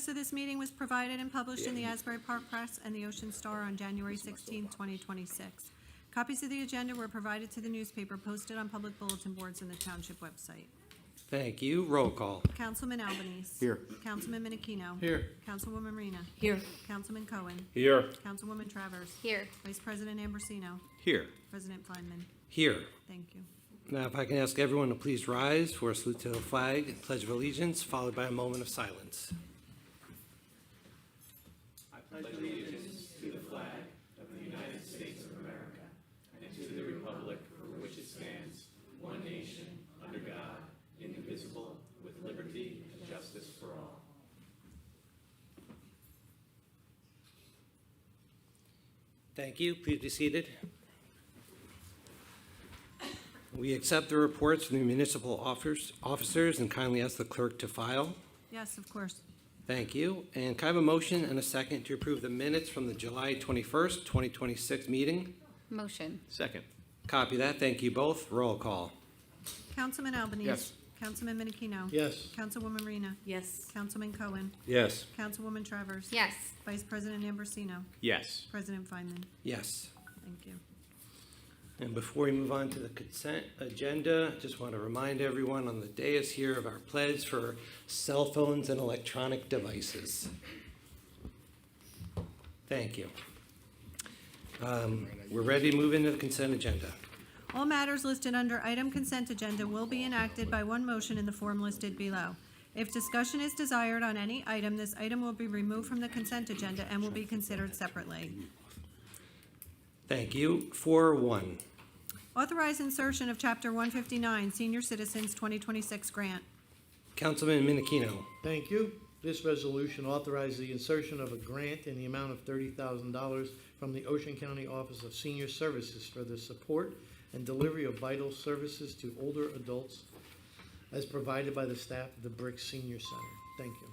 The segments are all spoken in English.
Notice of this meeting was provided and published in the Asbury Park Press and the Ocean Star on January 16, 2026. Copies of the agenda were provided to the newspaper posted on public bulletin boards and the Township website. Thank you. Roll call. Councilman Albanese. Here. Councilman Menachino. Here. Councilwoman Rena. Here. Councilman Cohen. Here. Councilwoman Travers. Here. Vice President Ambrosino. Here. President Feinman. Here. Thank you. Now, if I can ask everyone to please rise for a salute to the flag and pledge of allegiance, followed by a moment of silence. Thank you. Please be seated. We accept the reports from the municipal officers and kindly ask the clerk to file. Yes, of course. Thank you. And can I have a motion and a second to approve the minutes from the July 21st, 2026 meeting? Motion. Second. Copy that. Thank you both. Roll call. Councilman Albanese. Yes. Councilman Menachino. Yes. Councilwoman Rena. Yes. Councilman Cohen. Yes. Councilwoman Travers. Yes. Vice President Ambrosino. Yes. President Feinman. Yes. Thank you. And before we move on to the consent agenda, just want to remind everyone on the dais here of our pledge for cell phones and electronic devices. Thank you. We're ready to move into the consent agenda. All matters listed under item consent agenda will be enacted by one motion in the form listed below. If discussion is desired on any item, this item will be removed from the consent agenda and will be considered separately. Thank you. 4.1. Authorize insertion of Chapter 159, Senior Citizens 2026 Grant. Councilman Menachino. Thank you. This resolution authorizes the insertion of a grant in the amount of $30,000 from the Ocean County Office of Senior Services for the support and delivery of vital services to older adults as provided by the staff of the Brick Senior Center. Thank you.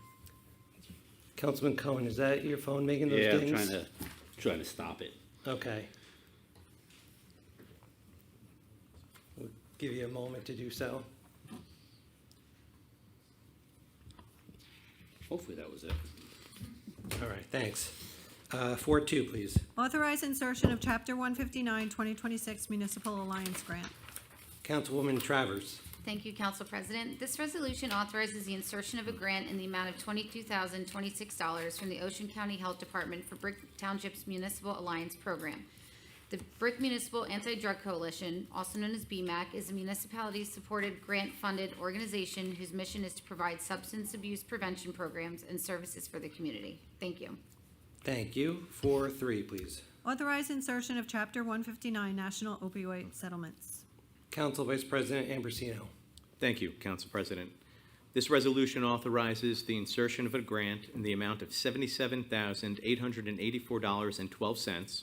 Councilman Cohen, is that your phone making those Yeah, I'm dings? trying to stop it. Okay. We'll give you a moment to do so. Hopefully that was it. All right, thanks. 4.2, please. Authorize insertion of Chapter 159, 2026 Municipal Alliance Grant. Councilwoman Travers. Thank you, Council President. This resolution authorizes the insertion of a grant in the amount of $22,026 from the Ocean County Health Department for Brick Township's Municipal Alliance Program. The Brick Municipal Anti-Drug Coalition, also known as BMAC, is a municipality-supported, grant-funded organization whose mission is to provide substance abuse prevention programs and services for the community. Thank you. Thank you. 4.3, please. Authorize insertion of Chapter 159 National Opioid Settlements. Council Vice President Ambrosino. Thank you, Council President. This resolution authorizes the insertion of a grant in the amount of $77,884.12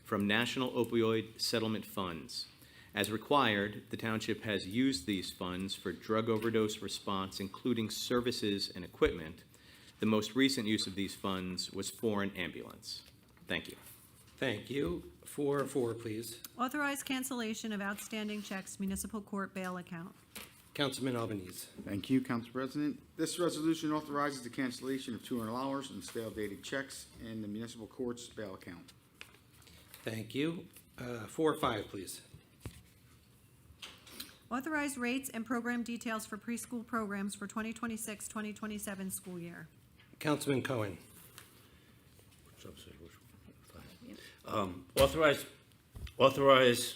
from National Opioid Settlement Funds. As required, the Township has used these funds for drug overdose response, including services and equipment. The most recent use of these funds was for an ambulance. Thank you. Thank you. 4.4, please. Authorize cancellation of outstanding checks municipal court bail account. Councilman Albanese. Thank you, Council President. This resolution authorizes the cancellation of $200 in stale dated checks in the municipal court's bail account. Thank you. 4.5, please. Authorize rates and program details for preschool programs for 2026-2027 school year. Councilman Cohen. Authorize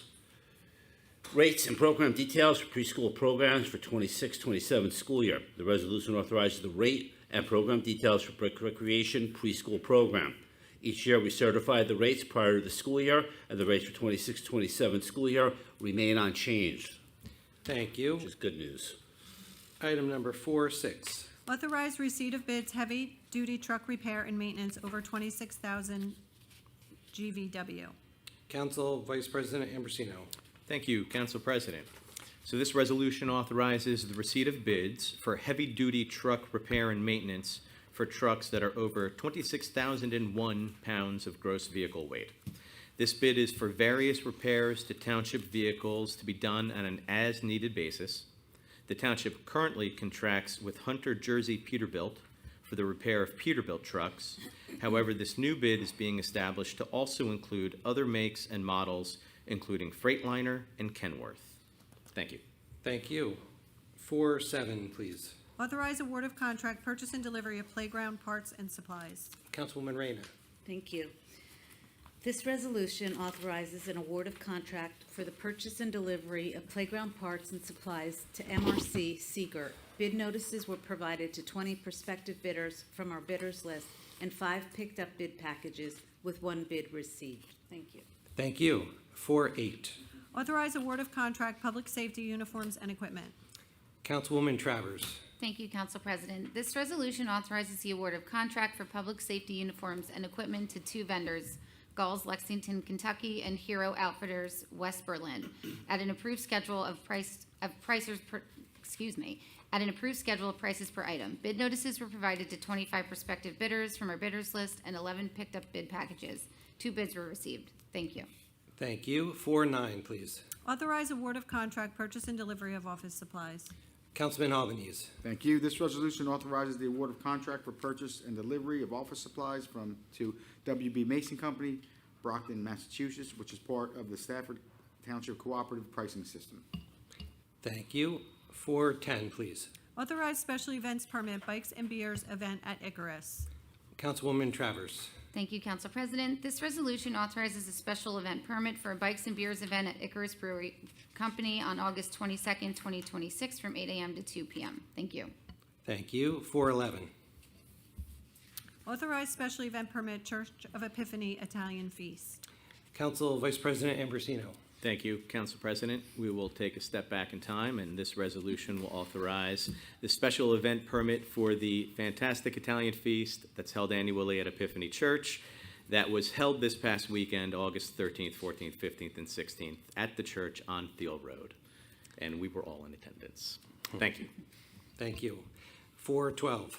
rates and program details for preschool programs for 26-27 school year. The resolution authorizes the rate and program details for Brick Recreation preschool program. Each year, we certify the rates prior to the school year, and the rates for 26-27 school year remain unchanged, Thank you. which is good news. Item number 4.6. Authorize receipt of bids heavy-duty truck repair and maintenance over 26,000 GVW. Council Vice President Ambrosino. Thank you, Council President. So this resolution authorizes the receipt of bids for heavy-duty truck repair and maintenance for trucks that are over 26,001 pounds of gross vehicle weight. This bid is for various repairs to Township vehicles to be done on an as-needed basis. The Township currently contracts with Hunter Jersey Peterbilt for the repair of Peterbilt trucks. However, this new bid is being established to also include other makes and models, including Freightliner and Kenworth. Thank you. Thank you. 4-7, please. Authorize award of contract, purchase and delivery of playground parts and supplies. Councilwoman Reyna. Thank you. This resolution authorizes an award of contract for the purchase and delivery of playground parts and supplies to MRC Seeger. Bid notices were provided to 20 prospective bidders from our bidders list and 5 picked up bid packages with 1 bid received. Thank you. Thank you. 4-8. Authorize award of contract, public safety uniforms and equipment. Councilwoman Travers. Thank you, Council President. This resolution authorizes the award of contract for public safety uniforms and equipment to 2 vendors, Gulls, Lexington, Kentucky, and Hero Outfitters, West Berlin, at an approved schedule of prices per item. Bid notices were provided to 25 prospective bidders from our bidders list, and 11 picked up bid packages. 2 bids were received. Thank you. Thank you. 4-9, please. Authorize award of contract, purchase and delivery of office supplies. Councilman Albanese. Thank you. This resolution authorizes the award of contract for purchase and delivery of office supplies to WB Mason Company, Brockton, Massachusetts, which is part of the Stafford Township Cooperative Pricing System. Thank you. 4-10, please. Authorize special events permit, bikes and beers event at Icarus. Councilwoman Travers. Thank you, Council President. This resolution authorizes a special event permit for a Bikes and Beers event at Icarus Brewery Company on August 22nd, 2026, from 8 a.m. to 2 p.m. Thank you. Thank you. 4-11. Authorize special event permit, Church of Epiphany Italian Feast. Council Vice President Ambrosino. Thank you, Council President. We will take a step back in time, and this resolution will authorize the special event permit for the fantastic Italian feast that's held annually at Epiphany Church that was held this past weekend, August 13th, 14th, 15th, and 16th, at the church on Thiel Road. And we were all in attendance. Thank you. Thank you. 4-12.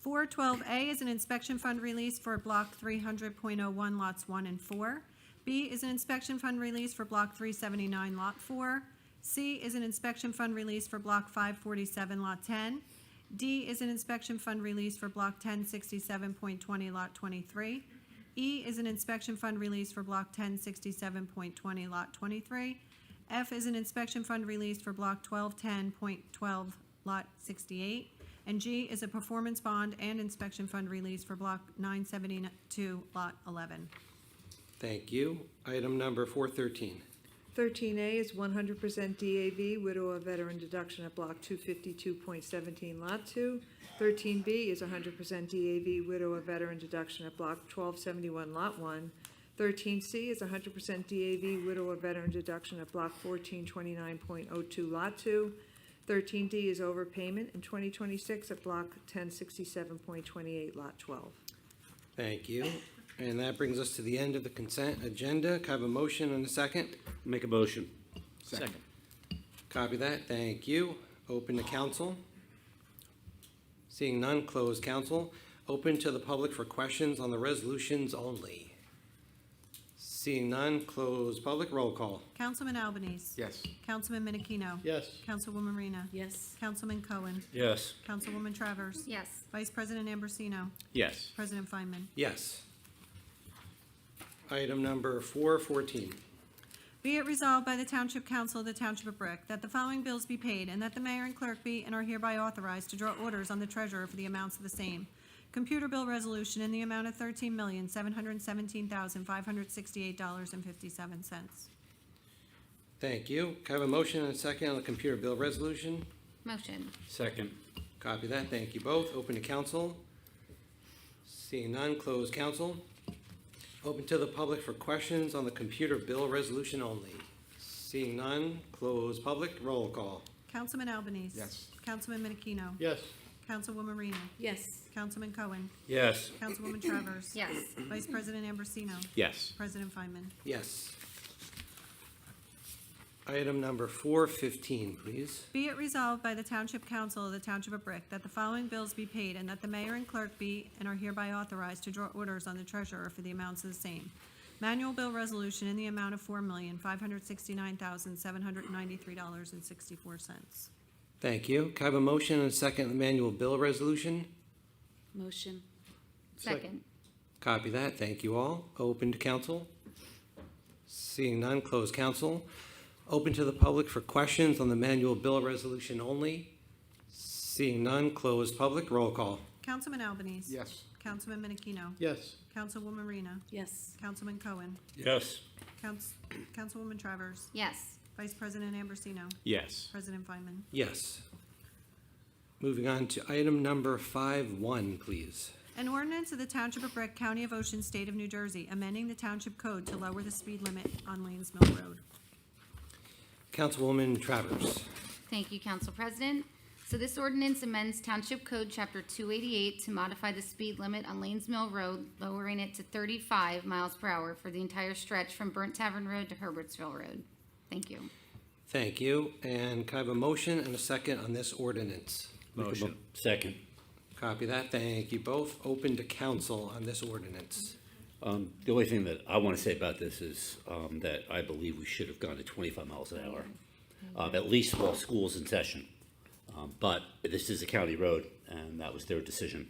412A is an inspection fund release for Block 300.01, Lots 1 and 4. B is an inspection fund release for Block 379, Lot 4. C is an inspection fund release for Block 547, Lot 10. D is an inspection fund release for Block 1067.20, Lot 23. E is an inspection fund release for Block 1067.20, Lot 23. F is an inspection fund release for Block 1210.12, Lot 68. And G is a performance bond and inspection fund release for Block 972, Lot 11. Thank you. Item number 413. 13A is 100% DAV, widow of veteran deduction at Block 252.17, Lot 2. 13B is 100% DAV, widow of veteran deduction at Block 1271, Lot 1. 13C is 100% DAV, widow of veteran deduction at Block 1429.02, Lot 2. 13D is overpayment in 2026 at Block 1067.28, Lot 12. Thank you. And that brings us to the end of the consent agenda. Can I have a motion and a second? Make a motion. Second. Copy that. Thank you. Open to council. Seeing none, close council. Open to the public for questions on the resolutions only. Seeing none, close public. Roll call. Councilman Albanese. Yes. Councilman Menachino. Yes. Councilwoman Rena. Yes. Councilman Cohen. Yes. Councilwoman Travers. Yes. Vice President Ambrosino. Yes. President Feynman. Yes. Item number 414. Be it resolved by the Township Council of the Township of Brick that the following bills be paid and that the mayor and clerk be and are hereby authorized to draw orders on the treasurer for the amounts of the same. Computer bill resolution in the amount of $13,717,568.57. Thank you. Can I have a motion and a second on the computer bill resolution? Motion. Second. Copy that. Thank you both. Open to council. Seeing none, close council. Open to the public for questions on the computer bill resolution only. Seeing none, close public. Roll call. Councilman Albanese. Yes. Councilman Menachino. Yes. Councilwoman Rena. Yes. Councilman Cohen. Yes. Councilwoman Travers. Yes. Vice President Ambrosino. Yes. President Feynman. Yes. Item number 415, please. Be it resolved by the Township Council of the Township of Brick that the following bills be paid and that the mayor and clerk be and are hereby authorized to draw orders on the treasurer for the amounts of the same. Manual bill resolution in the amount of $4,569,793.64. Thank you. Can I have a motion and a second on the manual bill resolution? Motion. Second. Copy that. Thank you all. Open to council. Seeing none, close council. Open to the public for questions on the manual bill resolution only. Seeing none, close public. Roll call. Councilman Albanese. Yes. Councilman Menachino. Yes. Councilwoman Rena. Yes. Councilman Cohen. Yes. Councilwoman Travers. Yes. Vice President Ambrosino. Yes. President Feynman. Yes. Moving on to item number 5.1, please. An ordinance of the Township of Brick, County of Ocean, State of New Jersey, amending the Township Code to lower the speed limit on Lanes Mill Road. Councilwoman Travers. Thank you, Council President. So this ordinance amends Township Code Chapter 288 to modify the speed limit on Lanes Mill Road, lowering it to 35 miles per hour for the entire stretch from Burnt Tavern Road to Herbertsville Road. Thank you. Thank you. And can I have a motion and a second on this ordinance? Motion. Second. Copy that. Thank you both. Open to council on this ordinance. The only thing that I want to say about this is that I believe we should have gone to 25 miles an hour, at least while school's in session. But this is a county road, and that was their decision.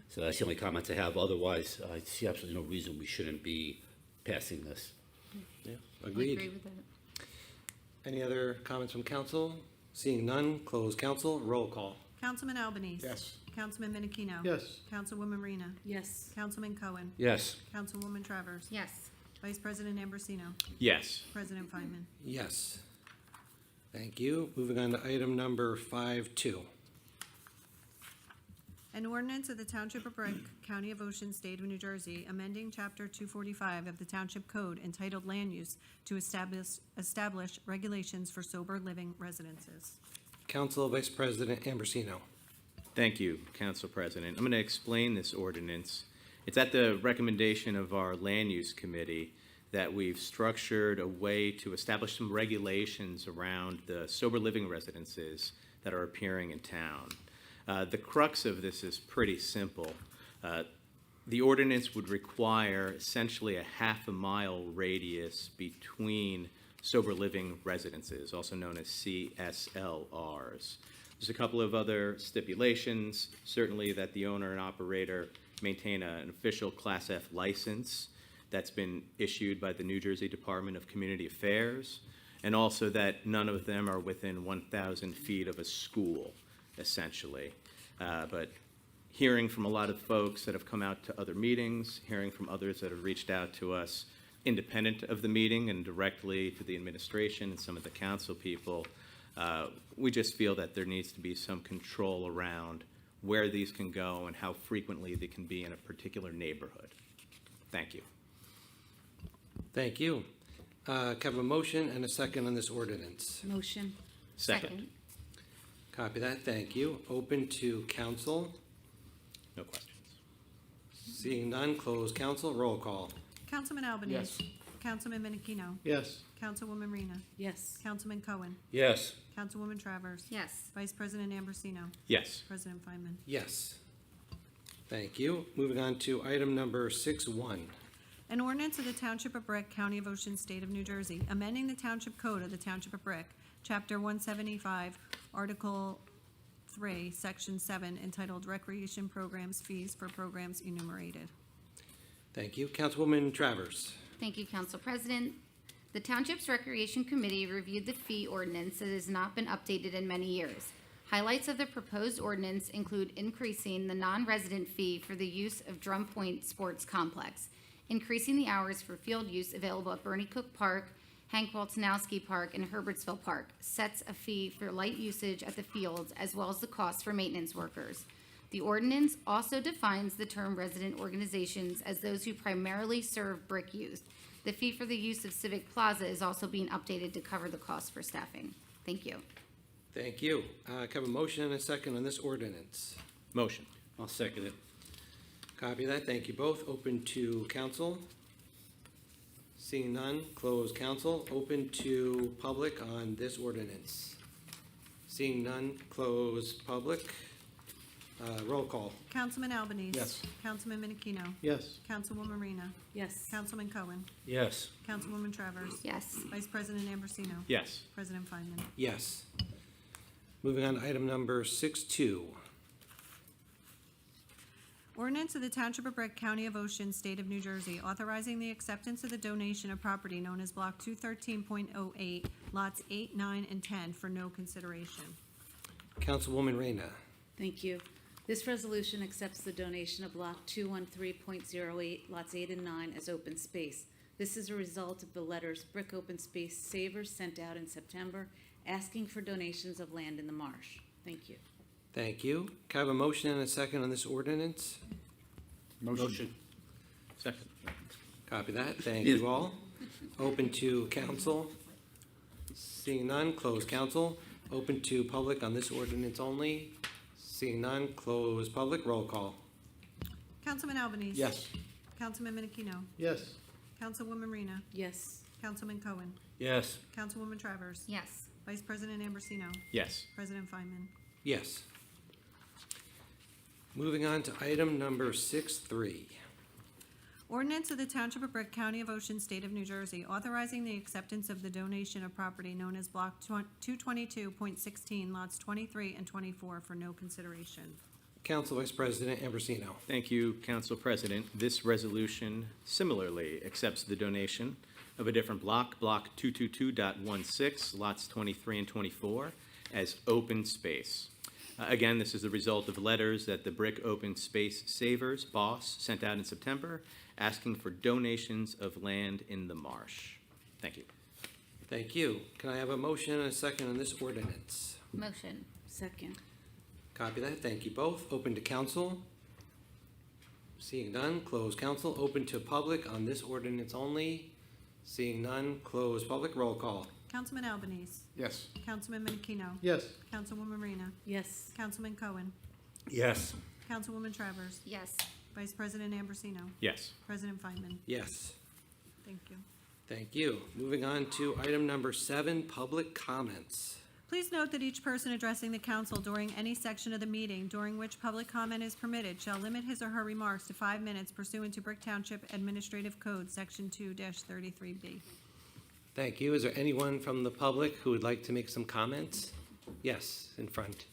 So that's the only comment I have. Otherwise, I see absolutely no reason we shouldn't be passing this. Yeah, I agreed. agree with that. Any other comments from council? Seeing none, close council. Roll call. Councilman Albanese. Yes. Councilman Menachino. Yes. Councilwoman Rena. Yes. Councilman Cohen. Yes. Councilwoman Travers. Yes. Vice President Ambrosino. Yes. President Feynman. Yes. Thank you. Moving on to item number 5.2. An ordinance of the Township of Brick, County of Ocean, State of New Jersey, amending Chapter 245 of the Township Code entitled Land Use to establish regulations for sober living residences. Council Vice President Ambrosino. Thank you, Council President. I'm going to explain this ordinance. It's at the recommendation of our Land Use Committee that we've structured a way to establish some regulations around the sober living residences that are appearing in town. The crux of this is pretty simple. The ordinance would require essentially a half-a-mile radius between sober living residences, also known as CSLRs. There's a couple of other stipulations, certainly that the owner and operator maintain an official Class F license that's been issued by the New Jersey Department of Community Affairs, and also that none of them are within 1,000 feet of a school, essentially. But hearing from a lot of folks that have come out to other meetings, hearing from others that have reached out to us independent of the meeting and directly to the administration and some of the council people, we just feel that there needs to be some control around where these can go and how frequently they can be in a particular neighborhood. Thank you. Thank you. Can I have a motion and a second on this ordinance? Motion. Second. Copy that. Thank you. Open to council. No questions. Seeing none, close council. Roll call. Councilman Albanese. Yes. Councilman Menachino. Yes. Councilwoman Rena. Yes. Councilman Cohen. Yes. Councilwoman Travers. Yes. Vice President Ambrosino. Yes. President Feynman. Yes. Thank you. Moving on to item number 6.1. An ordinance of the Township of Brick, County of Ocean, State of New Jersey, amending the Township Code of the Township of Brick, Chapter 175, Article 3, Section 7, entitled Recreation Programs Fees for Programs Enumerated. Thank you. Councilwoman Travers. Thank you, Council President. The Township's Recreation Committee reviewed the fee ordinance that has not been updated in many years. Highlights of the proposed ordinance include increasing the non-resident fee for the use of Drum Point Sports Complex, increasing the hours for field use available at Bernie Cook Park, Hank Waltznowski Park, and Herbertsville Park, sets a fee for light usage at the fields, as well as the cost for maintenance workers. The ordinance also defines the term resident organizations as those who primarily serve brick youth. The fee for the use of Civic Plaza is also being updated to cover the cost for staffing. Thank you. Thank you. Can I have a motion and a second on this ordinance? Motion. I'll second it. Copy that. Thank you both. Open to council. Seeing none, close council. Open to public on this ordinance. Seeing none, close public. Roll call. Councilman Albanese. Yes. Councilman Menachino. Yes. Councilwoman Rena. Yes. Councilman Cohen. Yes. Councilwoman Travers. Yes. Vice President Ambrosino. Yes. President Feynman. Yes. Moving on to item number 6.2. Ordinance of the Township of Brick, County of Ocean, State of New Jersey, authorizing the acceptance of the donation of property known as Block 213.08, lots 8, 9, and 10 for no consideration. Councilwoman Reyna. Thank you. This resolution accepts the donation of Block 213.08, lots 8 and 9 as open space. This is a result of the letters Brick Open Space Savers sent out in September asking for donations of land in the marsh. Thank you. Thank you. Can I have a motion and a second on this ordinance? Motion. Second. Copy that. Thank you all. Open to council. Seeing none, close council. Open to public on this ordinance only. Seeing none, close public. Roll call. Councilman Albanese. Yes. Councilman Menachino. yes, Councilwoman Rena. Yes. Councilman Cohen. Yes. Councilwoman Travers. Yes. Vice President Ambrosino. Yes. President Feynman. Yes. Moving on to item number 6.3. Ordinance of the Township of Brick, County of Ocean, State of New Jersey, authorizing the acceptance of the donation of property known as Block 222.16, lots 23 and 24 for no consideration. Council Vice President Ambrosino. Thank you, Council President. This resolution similarly accepts the donation of a different block, Block 222.16, lots 23 and 24, as open space. Again, this is the result of letters that the Brick Open Space Savers, BOSS, sent out in September asking for donations of land in the marsh. Thank you. Thank you. Can I have a motion and a second on this ordinance? Motion. Second. Copy that. Thank you both. Open to council. Seeing none, close council. Open to public on this ordinance only. Seeing none, close public. Roll call. Councilman Albanese. Yes. Councilman Menachino. yes, Councilwoman Rena. Yes. Councilman Cohen. Yes. Councilwoman Travers. Yes. Vice President Ambrosino. Yes. President Feynman. Yes. Thank you. Thank you. Moving on to item number 7, public comments. Please note that each person addressing the council during any section of the meeting during which public comment is permitted shall limit his or her remarks to 5 minutes pursuant to Brick Township Administrative Code, Section 2-33B. Thank you. Is there anyone from the public who would like to make some comments? Yes, in front.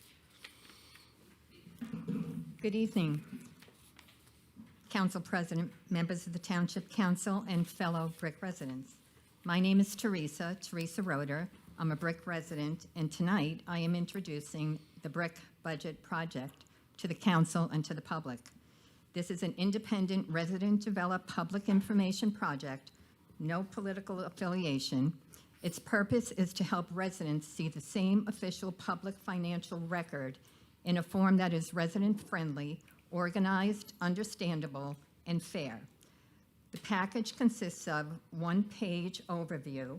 Good evening, Council President, members of the Township Council, and fellow Brick residents. My name is Teresa Roeder. I'm a Brick resident, and tonight I am introducing the Brick Budget Project to the council and to the public. This is an independent, resident-developed public information project, no political affiliation. Its purpose is to help residents see the same official public financial record in a form that is resident-friendly, organized, understandable, and fair. The package consists of one-page overview,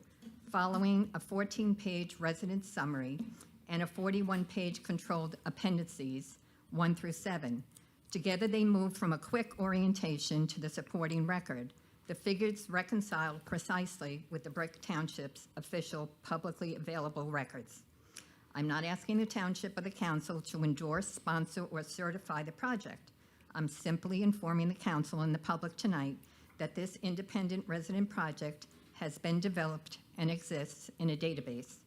following a 14-page resident summary, and a 41-page controlled appendices, 1 through 7. Together, they move from a quick orientation to the supporting record. The figures reconcile precisely with the Brick Township's official publicly available records. I'm not asking the township or the council to endorse, sponsor, or certify the project. I'm simply informing the council and the public tonight that this independent resident project has been developed and exists in a database.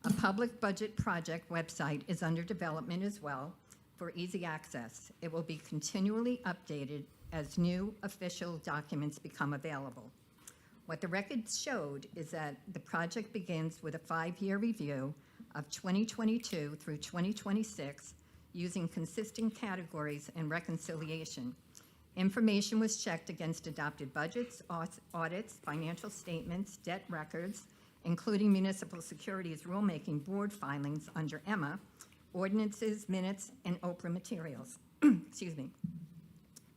A public budget project website is under development as well for easy access. It will be continually updated as new official documents become available. What the record showed is that the project begins with a 5-year review of 2022 through 2026 using consistent categories and reconciliation. Information was checked against adopted budgets, audits, financial statements, debt records, including Municipal Securities Rulemaking Board filings under EMMA, ordinances, minutes, and Oprah materials. Excuse me.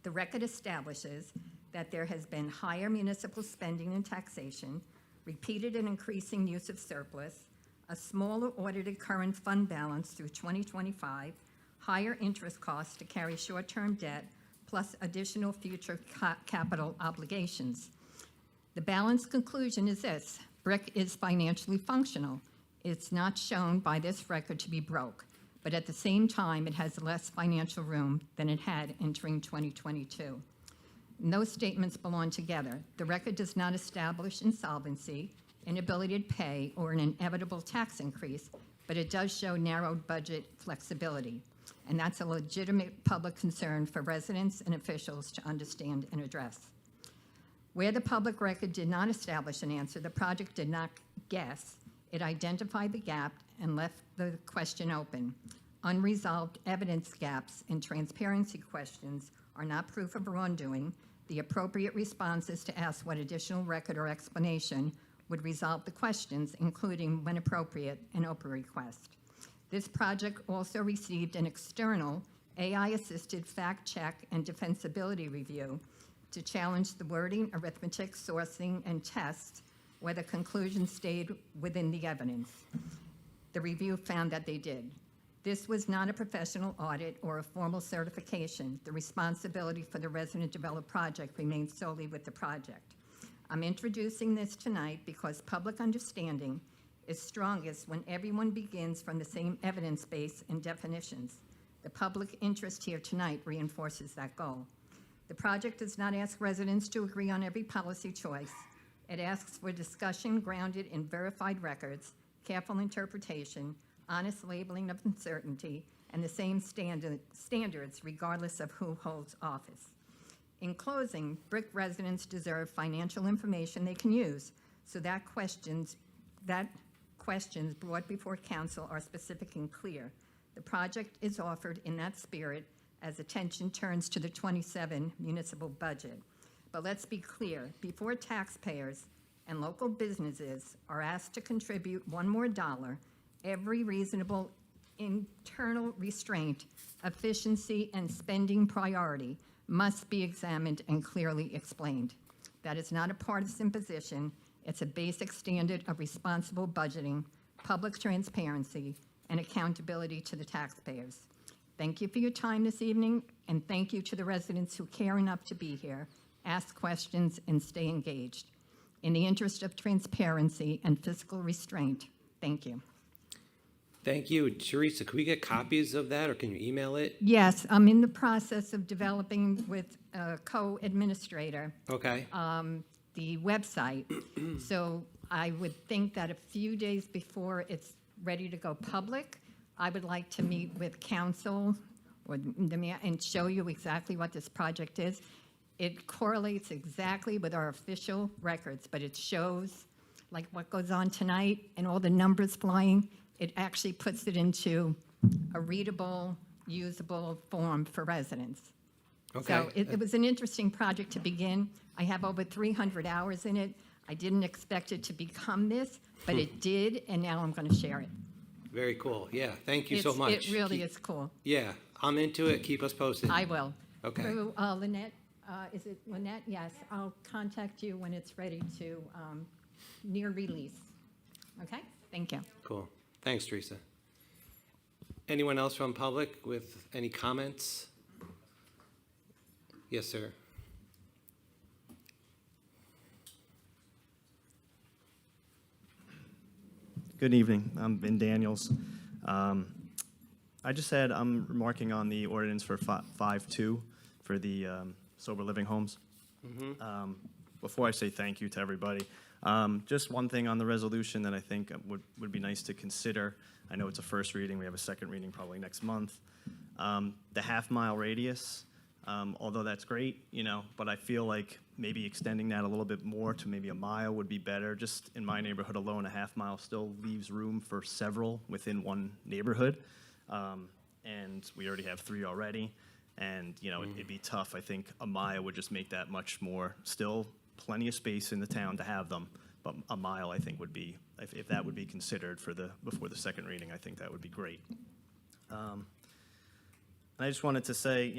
The record establishes that there has been higher municipal spending and taxation, repeated and increasing use of surplus, a smaller audited current fund balance through 2025, higher interest costs to carry short-term debt, plus additional future capital obligations. The balanced conclusion is this: Brick is financially functional. It's not shown by this record to be broke, but at the same time, it has less financial room than it had entering 2022. And those statements belong together. The record does not establish insolvency, inability to pay, or an inevitable tax increase, but it does show narrowed budget flexibility. and that's a legitimate public concern for residents and officials to understand and address. Where the public record did not establish an answer, the project did not guess. It identified the gap and left the question open. Unresolved evidence gaps and transparency questions are not proof of wrongdoing. The appropriate response is to ask what additional record or explanation would resolve the questions, including, when appropriate, an open request. This project also received an external AI-assisted fact-check and defensibility review to challenge the wording, arithmetic, sourcing, and tests where the conclusion stayed within the evidence. The review found that they did. This was not a professional audit or a formal certification. The responsibility for the resident-developed project remains solely with the project. I'm introducing this tonight because public understanding is strongest when everyone begins from the same evidence base and definitions. The public interest here tonight reinforces that goal. The project does not ask residents to agree on every policy choice. It asks for discussion grounded in verified records, careful interpretation, honest labeling of uncertainty, and the same standards regardless of who holds office. In closing, Brick residents deserve financial information they can use so that questions brought before council are specific and clear. The project is offered in that spirit as attention turns to the '27 municipal budget. But let's be clear, before taxpayers and local businesses are asked to contribute one more dollar, every reasonable internal restraint, efficiency, and spending priority must be examined and clearly explained. That is not a partisan position. It's a basic standard of responsible budgeting, public transparency, and accountability to the taxpayers. Thank you for your time this evening, and thank you to the residents who care enough to be here, ask questions, and stay engaged. In the interest of transparency and fiscal restraint, thank you. Thank you. Teresa, can we get copies of that, or can you email it? Yes, I'm in the process of developing with a co-administrator Okay. the website. So I would think that a few days before it's ready to go public, I would like to meet with council or the mayor and show you exactly what this project is. It correlates exactly with our official records, but it shows like what goes on tonight and all the numbers flying. It actually puts it into a readable, usable form for residents. Okay. So it was an interesting project to begin. I have over 300 hours in it. I didn't expect it to become this, but it did, and now I'm going to share it. Very cool. Yeah, thank you so It's- much. It really is cool. Yeah, I'm into it. Keep us posted. I will. Okay. Through Lynette, is it Lynette? Yes, I'll contact you when it's ready to, near release. Okay? Thank you. Cool. Thanks, Teresa. Anyone else from public with any comments? Yes, sir. Good evening. I'm Ben Daniels. I just said I'm remarking on the ordinance for 5.2 for the sober living homes. Before I say thank you to everybody, just one thing on the resolution that I think would be nice to consider. I know it's a first reading. We have a second reading probably next month. The half-mile radius, although that's great, but I feel like maybe extending that a little bit more to maybe a mile would be better. Just in my neighborhood alone, a half mile still leaves room for several within one neighborhood. And we already have 3 already. And, it'd be tough. I think a mile would just make that much more. Still plenty of space in the town to have them. But a mile, I think, would be, if that would be considered before the second reading, I think that would be great. I just wanted to say,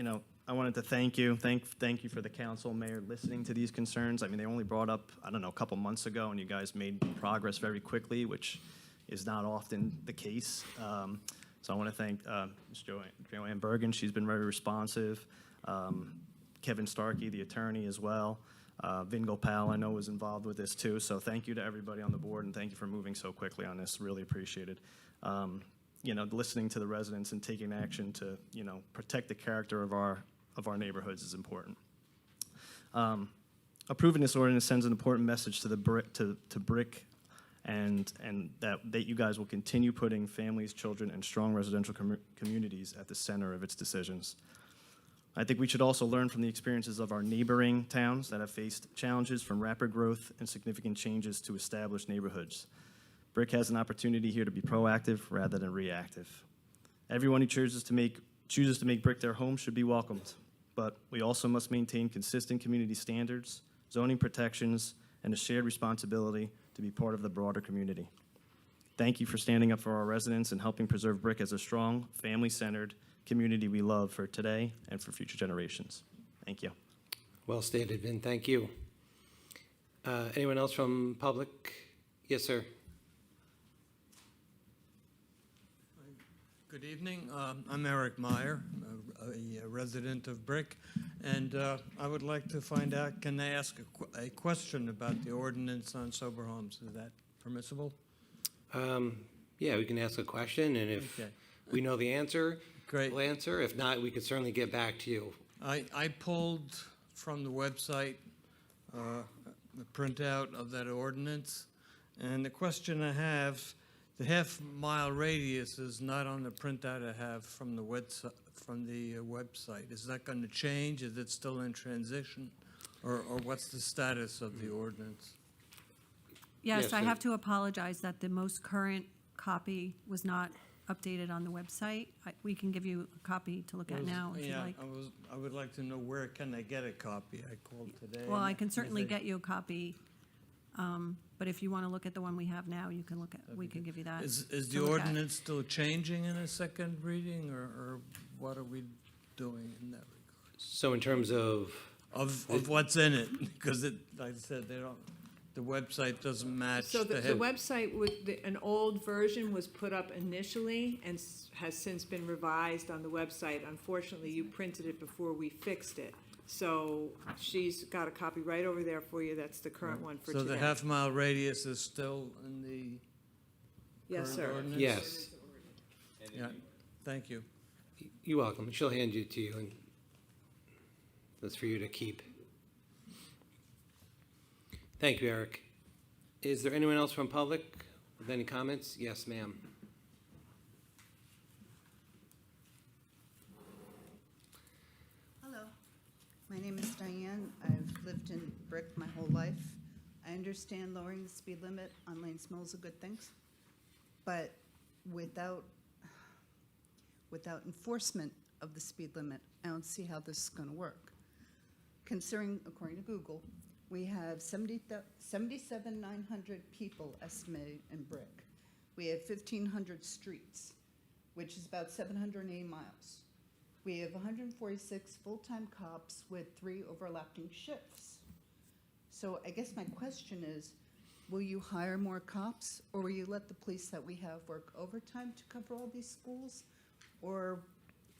I wanted to thank you. Thank you for the council, mayor, listening to these concerns. I mean, they only brought up, a couple months ago, and you guys made progress very quickly, which is not often the case. So I want to thank Ms. Joanne Bergen. She's been very responsive. Kevin Starkey, the attorney, as well. Vin Gopal, I know, was involved with this too. So thank you to everybody on the board, and thank you for moving so quickly on this. Really appreciate it. Listening to the residents and taking action to, protect the character of our neighborhoods is important. Approving this ordinance sends an important message to the brick and that you guys will continue putting families, children, and strong residential communities at the center of its decisions. I think we should also learn from the experiences of our neighboring towns that have faced challenges from rapid growth and significant changes to established neighborhoods. Brick has an opportunity here to be proactive rather than reactive. Everyone who chooses to make Brick their home should be welcomed, but we also must maintain consistent community standards, zoning protections, and a shared responsibility to be part of the broader community. Thank you for standing up for our residents and helping preserve Brick as a strong, family-centered community we love for today and for future generations. Thank you. Well stated, Vin. Thank you. Anyone else from public? Yes, sir. Good evening. I'm Eric Meyer, a resident of Brick, and I would like to find out, can I ask a question about the ordinance on sober homes? Is that permissible? Yeah, we can ask a question, and if Okay. we know the answer, Great. we'll answer. If not, we could certainly get back to you. I pulled from the website a printout of that ordinance, and the question I have, the half-mile radius is not on the printout I have from the website. Is that going to change? Is it still in transition? Or what's the status of the ordinance? Yes, Yes, I so- have to apologize that the most current copy was not updated on the website. We can give you a copy to look at now if you like. I would like to know where can I get a copy? I called today. Well, I can and certainly they- get you a copy, but if you want to look at the one we have now, you can look at, we can give you that. Is to the look at. ordinance still changing in a second reading, or what are we doing in that regard? So in terms of, Of what's in it, because it, like I said, the website doesn't match So the head- website an old version was put up initially and has since been revised on the website. Unfortunately, you printed it before we fixed it. So she's got a copy right over there for you. That's the current one for So the today. half-mile radius is still in the Yes, current sir. ordinance? yes, Yeah, thank you. you're welcome. She'll hand it to you, and that's for you to keep. Thank you, Eric. Is there anyone else from public with any comments? Yes, ma'am. Hello, my name is Diane. I've lived in Brick my whole life. I understand lowering the speed limit on Lanes Mill is a good thing, but without enforcement of the speed limit, I don't see how this is going to work. Considering, according to Google, we have 77,900 people estimated in Brick. We have 1,500 streets, which is about 780 miles. We have 146 full-time cops with 3 overlapping shifts. So I guess my question is, will you hire more cops, or will you let the police that we have work overtime to cover all these schools? Or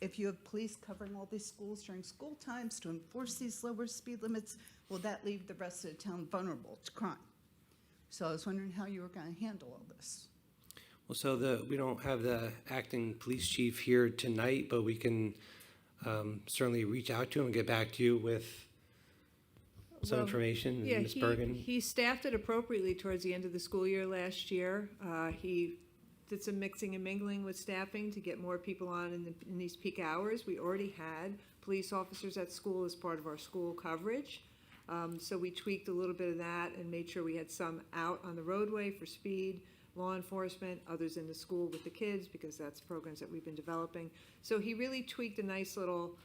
if you have police covering all these schools during school times to enforce these lower speed limits, will that leave the rest of the town vulnerable to crime? So I was wondering how you were going to handle all this. Well, so we don't have the acting police chief here tonight, but we can certainly reach out to him and get back to you with some Well, information. Yeah, Ms. Bergen? he staffed it appropriately towards the end of the school year last year. He did some mixing and mingling with staffing to get more people on in these peak hours. We already had police officers at school as part of our school coverage. So we tweaked a little bit of that and made sure we had some out on the roadway for speed, law enforcement, others in the school with the kids, because that's programs that we've been developing. So he really tweaked a nice little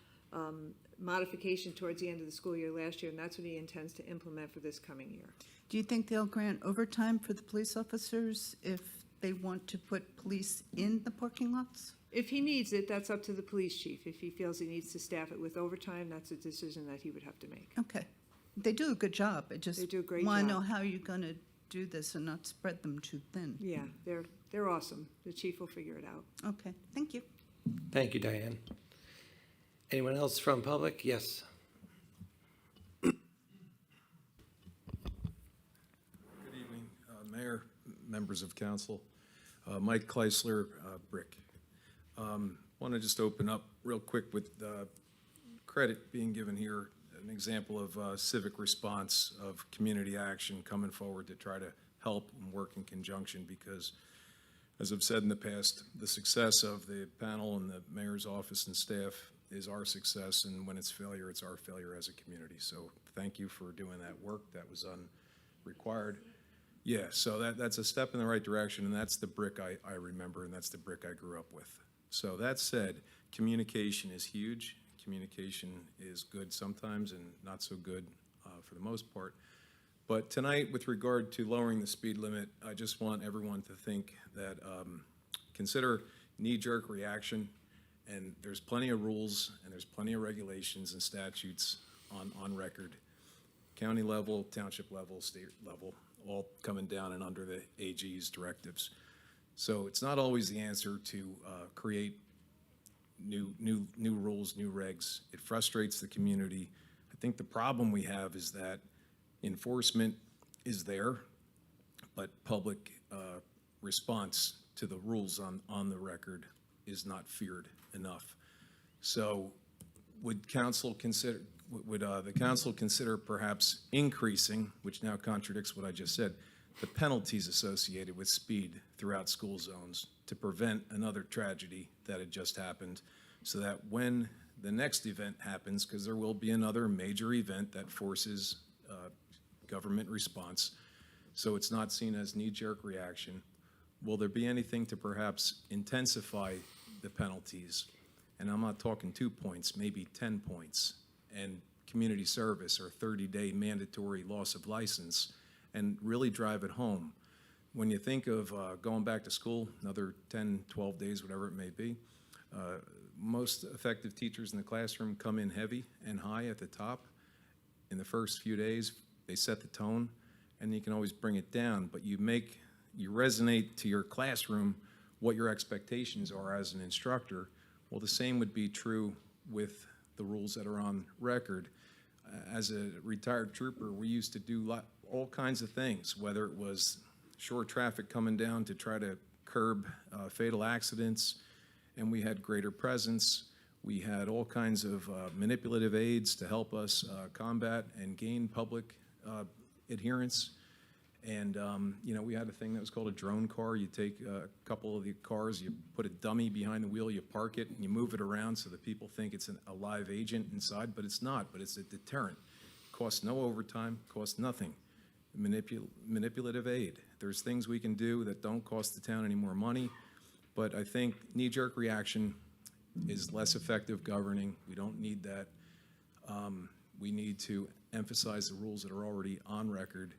modification towards the end of the school year last year, and that's what he intends to implement for this coming year. Do you think they'll grant overtime for the police officers if they want to put police in the parking lots? If he needs it, that's up to the police chief. If he feels he needs to staff it with overtime, that's a decision that he would have to make. Okay. They do a good job. I just They do a great want to job. know how you're going to do this and not spread them too thin. Yeah, they're awesome. The chief will figure it out. Okay, thank you. Thank you, Diane. Anyone else from public? Yes. Good evening, Mayor, members of council. Mike Kleisler, Brick. Want to just open up real quick with credit being given here, an example of civic response of community action coming forward to try to help and work in conjunction because, as I've said in the past, the success of the panel and the mayor's office and staff is our success, and when it's failure, it's our failure as a community. So thank you for doing that work. That was unrequired. Yeah, so that's a step in the right direction, and that's the brick I remember, and that's the brick I grew up with. So that said, communication is huge. Communication is good sometimes and not so good for the most part. But tonight, with regard to lowering the speed limit, I just want everyone to think that consider knee-jerk reaction, and there's plenty of rules and there's plenty of regulations and statutes on record, county level, township level, state level, all coming down and under the AG's directives. So it's not always the answer to create new rules, new regs. It frustrates the community. I think the problem we have is that enforcement is there, but public response to the rules on the record is not feared enough. So would council consider, would the council consider perhaps increasing, which now contradicts what I just said, the penalties associated with speed throughout school zones to prevent another tragedy that had just happened, so that when the next event happens, because there will be another major event that forces government response, so it's not seen as knee-jerk reaction, will there be anything to perhaps intensify the penalties? And I'm not talking 2 points, maybe 10 points, and community service or 30-day mandatory loss of license, and really drive it home. When you think of going back to school, another 10, 12 days, whatever it may be, most effective teachers in the classroom come in heavy and high at the top. In the first few days, they set the tone, and you can always bring it down, but you resonate to your classroom what your expectations are as an instructor. Well, the same would be true with the rules that are on record. As a retired trooper, we used to do all kinds of things, whether it was short traffic coming down to try to curb fatal accidents, and we had greater presence. We had all kinds of manipulative aids to help us combat and gain public adherence. And, we had a thing that was called a drone car. You take a couple of the cars, you put a dummy behind the wheel, you park it, and you move it around so that people think it's a live agent inside, but it's not, but it's a deterrent. Costs no overtime, costs nothing. Manipulative aid. There's things we can do that don't cost the town any more money, but I think knee-jerk reaction is less effective governing. We don't need that. We need to emphasize the rules that are already on record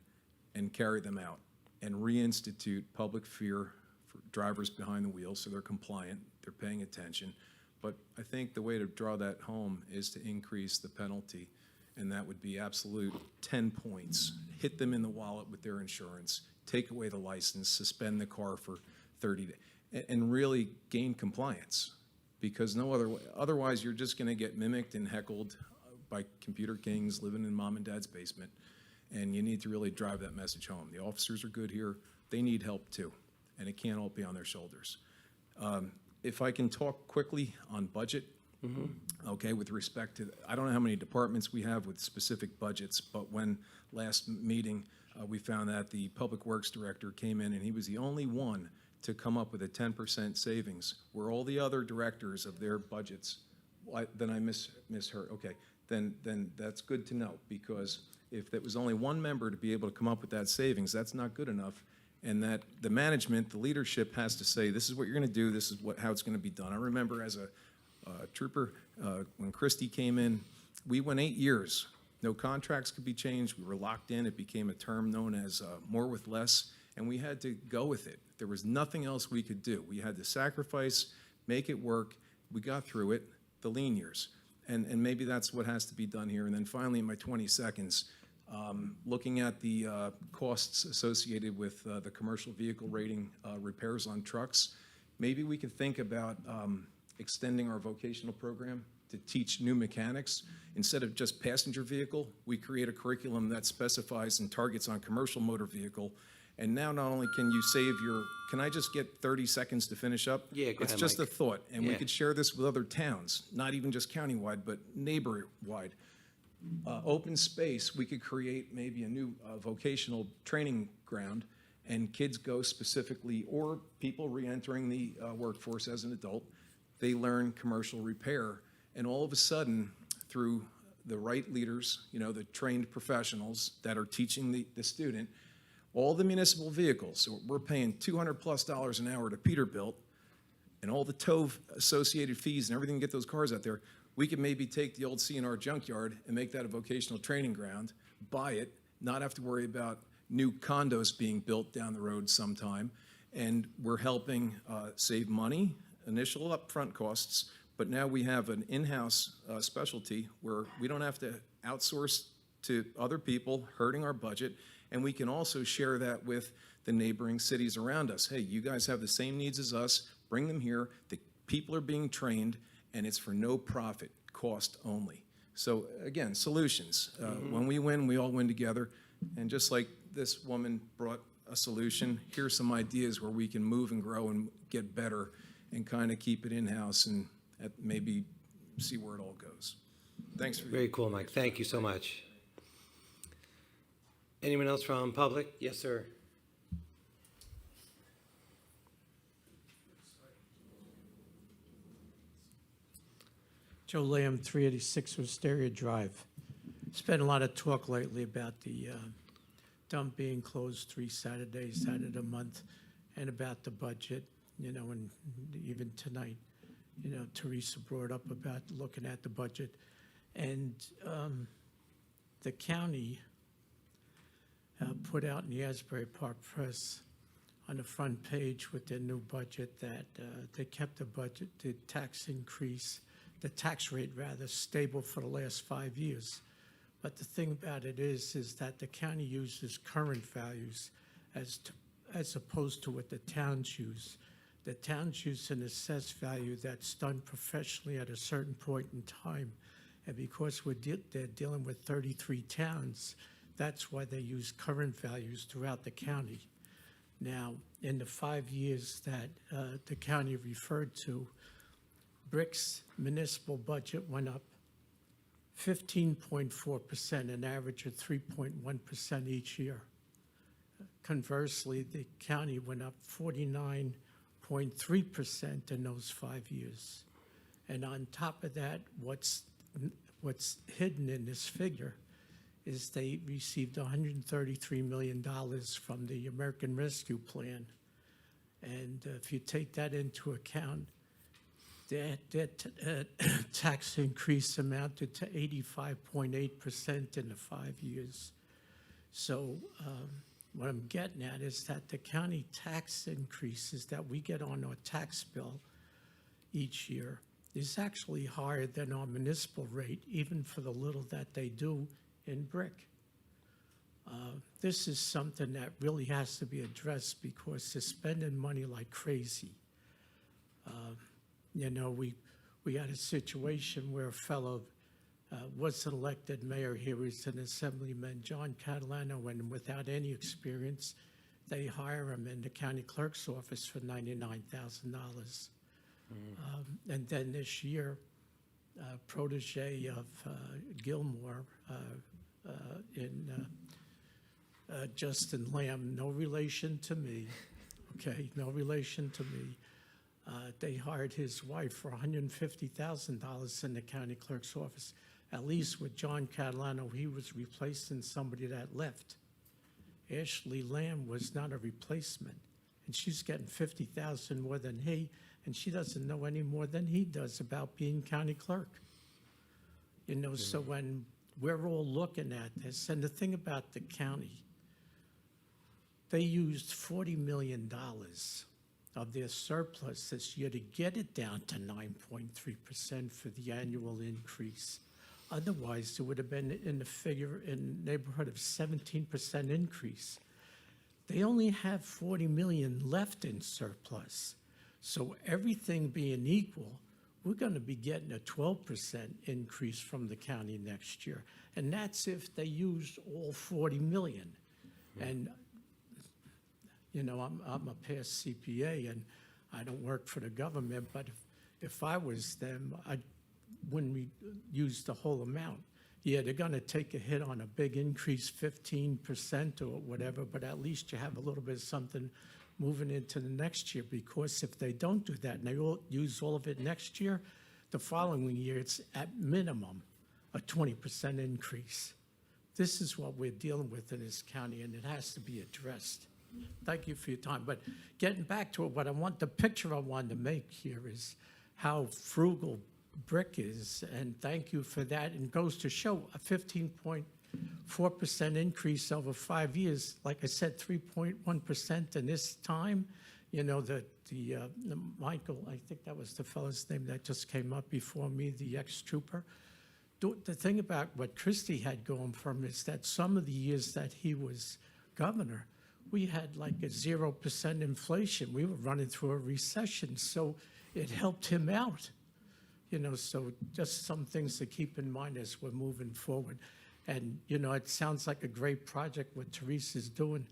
and carry them out and reinstitute public fear for drivers behind the wheel so they're compliant, they're paying attention. But I think the way to draw that home is to increase the penalty, and that would be absolute 10 points. Hit them in the wallet with their insurance, take away the license, suspend the car for 30 days, and really gain compliance. Because no other way, otherwise you're just gonna get mimicked and heckled by computer kings living in mom and dad's basement. And you need to really drive that message home. The officers are good here. They need help too, and it can't all be on their shoulders. If I can talk quickly on budget, okay, with respect to, I don't know how many departments we have with specific budgets, but when last meeting, we found that the Public Works Director came in and he was the only one to come up with a 10% savings, where all the other directors of their budgets, then I misheard. Okay, then that's good to know, because if there was only one member to be able to come up with that savings, that's not good enough. And that the management, the leadership has to say, this is what you're gonna do, this is how it's gonna be done. I remember as a trooper, when Christie came in, we went 8 years. No contracts could be changed, we were locked in. It became a term known as more with less, and we had to go with it. There was nothing else we could do. We had to sacrifice, make it work. We got through it, the lean years. And maybe that's what has to be done here. And then finally, in my 20 seconds, looking at the costs associated with the commercial vehicle rating repairs on trucks, maybe we could think about extending our vocational program to teach new mechanics. Instead of just passenger vehicle, we create a curriculum that specifies and targets on commercial motor vehicle. And now not only can you save can I just get 30 seconds to finish up? Yeah, go ahead, It's just Mike. a thought, and we Yeah. could share this with other towns, not even just countywide, but neighbor-wide. Open space, we could create maybe a new vocational training ground, and kids go specifically, or people reentering the workforce as an adult, they learn commercial repair. And all of a sudden, through the right leaders, the trained professionals that are teaching the student, all the municipal vehicles, so we're paying $200+ an hour to Peterbilt, and all the tow associated fees and everything to get those cars out there, we could maybe take the old C&R junkyard and make that a vocational training ground, buy it, not have to worry about new condos being built down the road sometime, and we're helping save money, initial upfront costs, but now we have an in-house specialty where we don't have to outsource to other people, hurting our budget, and we can also share that with the neighboring cities around us. Hey, you guys have the same needs as us, bring them here, the people are being trained, and it's for no profit, cost only. So again, solutions. When we win, we all win together, and just like this woman brought a solution, here's some ideas where we can move and grow and get better and kind of keep it in-house and maybe see where it all goes. Thanks for Very cool, Mike. Thank you so much. Anyone else from public? Yes, sir. Joe Lamb, 386 Wisteria Drive. Spent a lot of talk lately about the dump being closed 3 Saturdays out of the month, and about the budget, and even tonight, Teresa brought up about looking at the budget. And the county put out in the Asbury Park Press on the front page with their new budget that they kept the budget, the tax rate rather, stable for the last 5 years. But the thing about it is that the county uses current values as opposed to what the towns use. The towns use an assessed value that's done professionally at a certain point in time. And because they're dealing with 33 towns, that's why they use current values throughout the county. Now, in the 5 years that the county referred to, Brick's municipal budget went up 15.4%, an average of 3.1% each year. Conversely, the county went up 49.3% in those 5 years. And on top of that, what's hidden in this figure is they received $133 million from the American Rescue Plan. And if you take that into account, that tax increase amounted to 85.8% in the 5 years. So what I'm getting at is that the county tax increases that we get on our tax bill each year is actually higher than our municipal rate, even for the little that they do in Brick. This is something that really has to be addressed because they're spending money like crazy. We had a situation where a fellow was an elected mayor. He was an assemblyman, John Catalano, and without any experience, they hire him in the county clerk's office for $99,000. And then this year, protege of Gilmore Justin Lamb, no relation to me, okay, no relation to me. They hired his wife for $150,000 in the county clerk's office. At least with John Catalano, he was replacing somebody that left. Ashley Lamb was not a replacement, and she's getting $50,000 more than he, and she doesn't know any more than he does about being county clerk. So when we're all looking at this, and the thing about the county, they used $40 million of their surplus this year to get it down to 9.3% for the annual increase. Otherwise, it would have been in the neighborhood of 17% increase. They only have $40 million left in surplus. So everything being equal, we're going to be getting a 12% increase from the county next year. And that's if they used all $40 million. And I'm a past CPA, and I don't work for the government, but if I was them, I wouldn't use the whole amount. yeah, they're gonna take a hit on a big increase, 15% or whatever, but at least you have a little bit of something moving into the next year, because if they don't do that and they all use all of it next year, the following year, it's at minimum a 20% increase. This is what we're dealing with in this county, and it has to be addressed. Thank you for your time. But getting back to it, the picture I wanted to make here is how frugal brick is, and thank you for that. And goes to show a 15.4% increase over 5 years. Like I said, 3.1% in this time. You know, the Michael, I think that was the fellow's name that just came up before me, the ex-trooper. The thing about what Christie had going for him is that some of the years that he was governor, we had like a 0% inflation. We were running through a recession, so it helped him out. You know, so just some things to keep in mind as we're moving forward. And, you know, it sounds like a great project what Teresa's doing.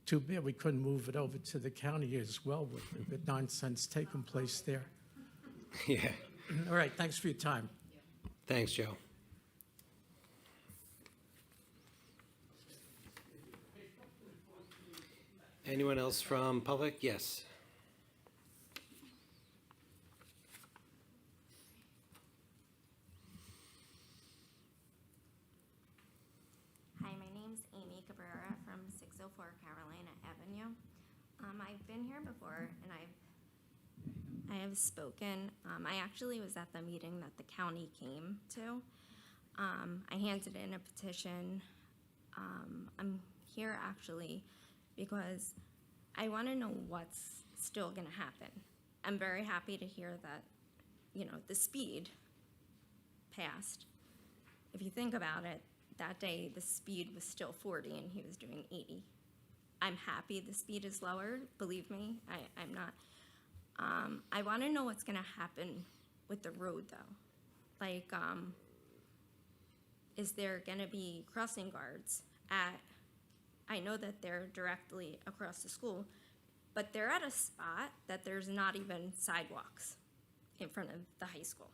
Too bad we couldn't move it over to the county as well with the nonsense taking place there. Yeah. All right, thanks for your time. Thanks, Joe. Anyone else from public? Yes. Hi, my name's Amy Cabrera from 604 Carolina Avenue. I've been here before and I have spoken. I actually was at the meeting that the county came to. I handed in a petition. I'm here actually because I want to know what's still going to happen. I'm very happy to hear that, you know, the speed passed. If you think about it, that day the speed was still 40 and he was doing 80. I'm happy the speed is lower, believe me, I'm not. I want to know what's going to happen with the road though. Like, is there going to be crossing guards I know that they're directly across the school, but they're at a spot that there's not even sidewalks in front of the high school.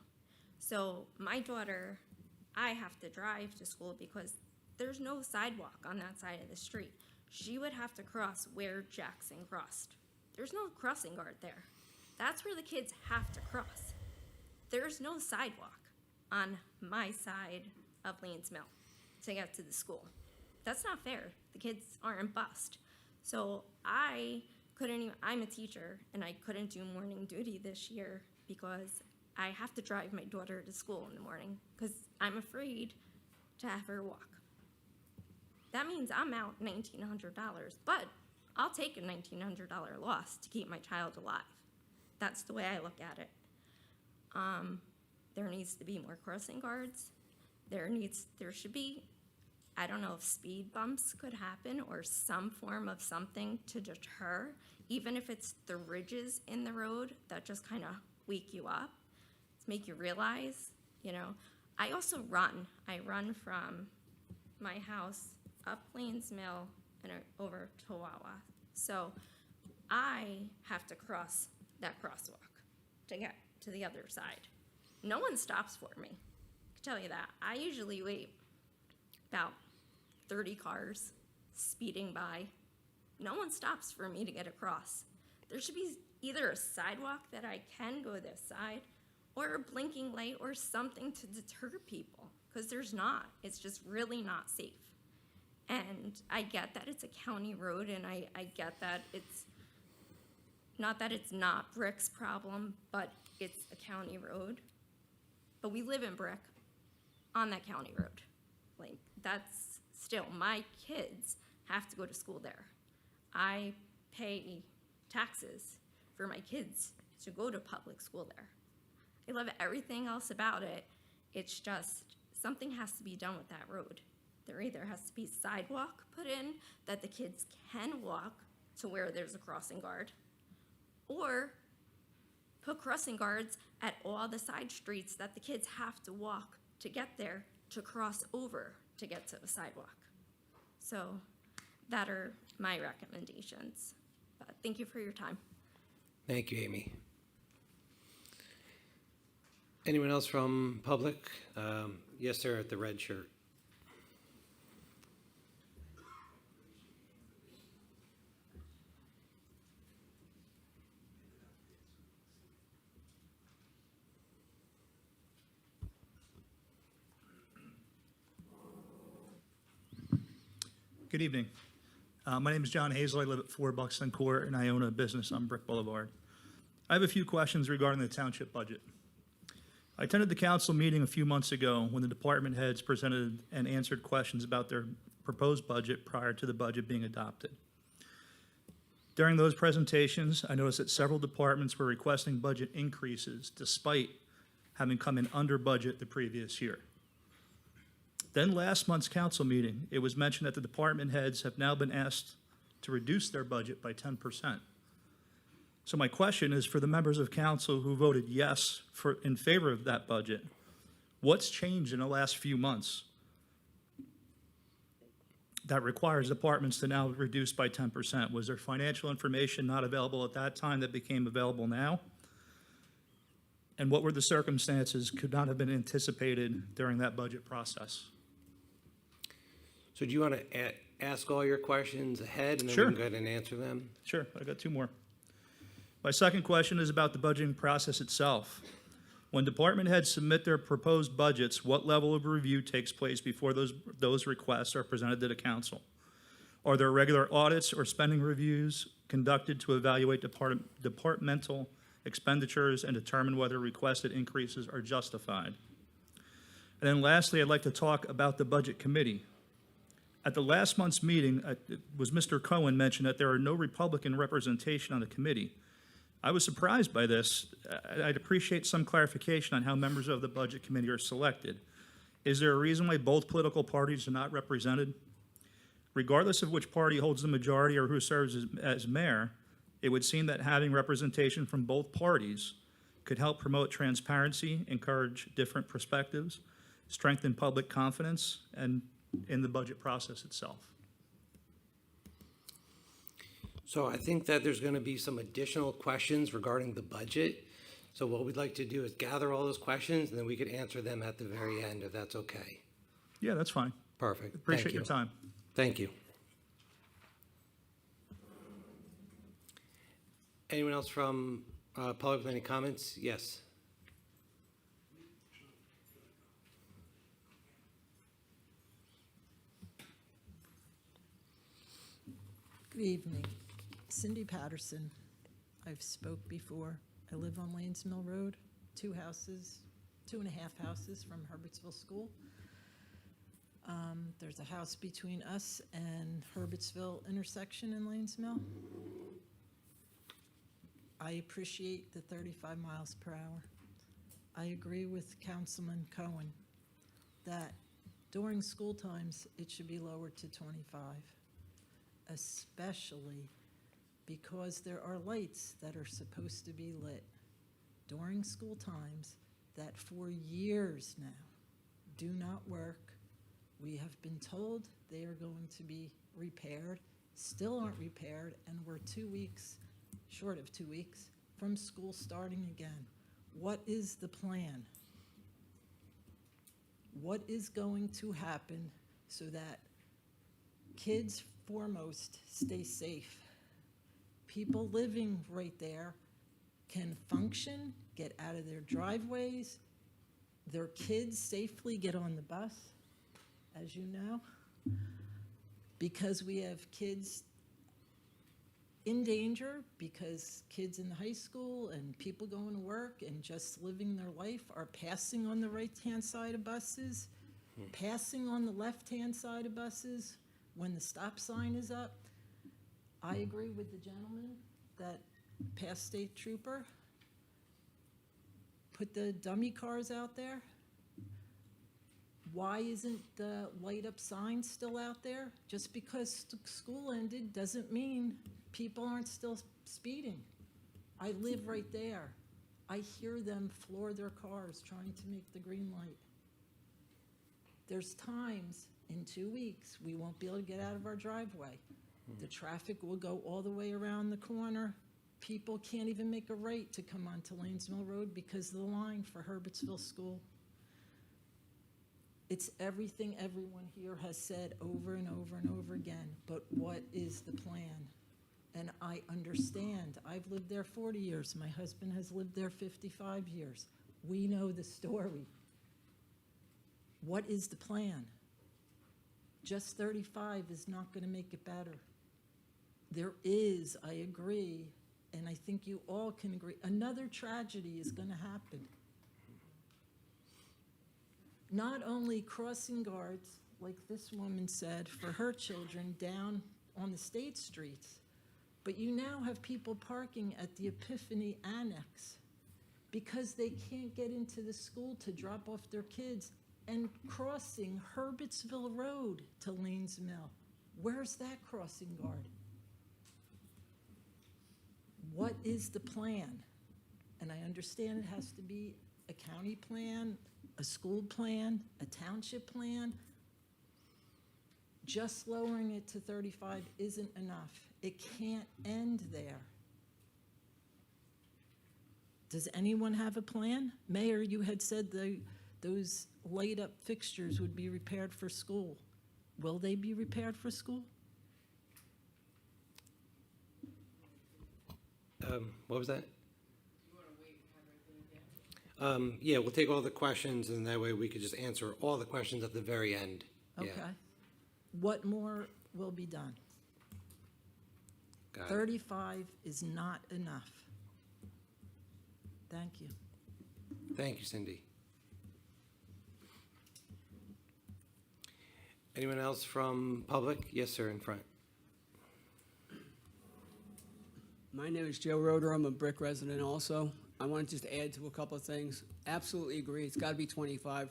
So my daughter, I have to drive to school because there's no sidewalk on that side of the street. She would have to cross where Jackson crossed. There's no crossing guard there. That's where the kids have to cross. There's no sidewalk on my side of Lanes Mill to get to the school. That's not fair. The kids aren't bused. So I couldn't even, I'm a teacher and I couldn't do morning duty this year because I have to drive my daughter to school in the morning because I'm afraid to have her walk. That means I'm out $1,900, but I'll take a $1,900 loss to keep my child alive. That's the way I look at it. There needs to be more crossing guards. There should be, I don't know if speed bumps could happen or some form of something to deter, even if it's the ridges in the road that just kind of wake you up, to make you realize, you know. I also run. I run from my house up Lanes Mill and over to Wawa. So I have to cross that crosswalk to get to the other side. No one stops for me. I can tell you that. I usually wait about 30 cars speeding by. No one stops for me to get across. There should be either a sidewalk that I can go this side or a blinking light or something to deter people, because there's not. It's just really not safe. And I get that it's a county road, and I get that it's not Brick's problem, but it's a county road. But we live in Brick on that county road. Like, that's still, my kids have to go to school there. I pay taxes for my kids to go to public school there. I love everything else about it. It's just something has to be done with that road. There either has to be sidewalk put in that the kids can walk to where there's a crossing guard, or put crossing guards at all the side streets that the kids have to walk to get there to cross over to get to the sidewalk. So that are my recommendations. But thank you for your time. Thank you, Amy. Anyone else from public? Yes, sir, at the red shirt. Good evening. My name is John Hazel. I live at 4 Buxton Court, and I own a business on Brick Boulevard. I have a few questions regarding the township budget. I attended the council meeting a few months ago when the department heads presented and answered questions about their proposed budget prior to the budget being adopted. During those presentations, I noticed that several departments were requesting budget increases despite having come in under budget the previous year. Then last month's council meeting, it was mentioned that the department heads have now been asked to reduce their budget by 10%. So my question is for the members of council who voted yes in favor of that budget, what's changed in the last few months that requires departments to now reduce by 10%? Was there financial information not available at that time that became available now? And what were the circumstances could not have been anticipated during that budget process? So do you want to ask all your questions ahead and then Sure. we can go ahead and answer them? Sure, I got two more. My second question is about the budgeting process itself. When department heads submit their proposed budgets, what level of review takes place before those requests are presented to the council? Are there regular audits or spending reviews conducted to evaluate departmental expenditures and determine whether requested increases are justified? And then lastly, I'd like to talk about the budget committee. At the last month's meeting, it was Mr. Cohen mentioned that there are no Republican representation on the committee. I was surprised by this. I'd appreciate some clarification on how members of the budget committee are selected. Is there a reason why both political parties are not represented? Regardless of which party holds the majority or who serves as mayor, it would seem that having representation from both parties could help promote transparency, encourage different perspectives, strengthen public confidence, and in the budget process itself. So I think that there's going to be some additional questions regarding the budget. So what we'd like to do is gather all those questions and then we could answer them at the very end, if that's okay. Yeah, that's fine. Perfect. Appreciate Thank your you. time. Thank you. Anyone else from public with any comments? Yes. Good evening. Cindy Patterson. I've spoke before. I live on Lanes Mill Road, 2 and a half houses from Herbertsville School. There's a house between us and Herbertsville intersection in Lanes Mill. I appreciate the 35 miles per hour. I agree with Councilman Cohen that during school times, it should be lowered to 25. Especially because there are lights that are supposed to be lit during school times that for years now do not work. We have been told they are going to be repaired, still aren't repaired, and we're 2 weeks, short of 2 weeks, from school starting again. What is the plan? What is going to happen so that kids foremost stay safe? People living right there can function, get out of their driveways, their kids safely get on the bus, as you know, because we have kids in danger, because kids in high school and people going to work and just living their life are passing on the right-hand side of buses, passing on the left-hand side of buses when the stop sign is up. I agree with the gentleman that passed State Trooper. Put the dummy cars out there. Why isn't the light-up sign still out there? Just because school ended doesn't mean people aren't still speeding. I live right there. I hear them floor their cars trying to make the green light. There's times in 2 weeks we won't be able to get out of our driveway. The traffic will go all the way around the corner. People can't even make a right to come onto Lanes Mill Road because of the line for Herbertsville School. It's everything everyone here has said over and over and over again, but what is the plan? And I understand. I've lived there 40 years. My husband has lived there 55 years. We know the story. What is the plan? just 35 is not going to make it better. There is, I agree, and I think you all can agree, another tragedy is going to happen. Not only crossing guards, like this woman said, for her children down on the state streets, but you now have people parking at the Epiphany Annex because they can't get into the school to drop off their kids and crossing Herbertsville Road to Lanes Mill. Where's that crossing guard? What is the plan? And I understand it has to be a county plan, a school plan, a township plan. Just lowering it to 35 isn't enough. It can't end there. Does anyone have a plan? Mayor, you had said those light-up fixtures would be repaired for school. Will they be repaired for school? What was that? Yeah, we'll take all the questions, and that way we could just answer all the questions at the very end. Yeah. Okay. What more will be done? Got it. 35 is not enough. Thank you. Thank you, Cindy. Anyone else from public? Yes, sir, in front. My name is Joe Roeder. I'm a Brick resident also. I wanted just to add to a couple of things. Absolutely agree. It's got to be 25.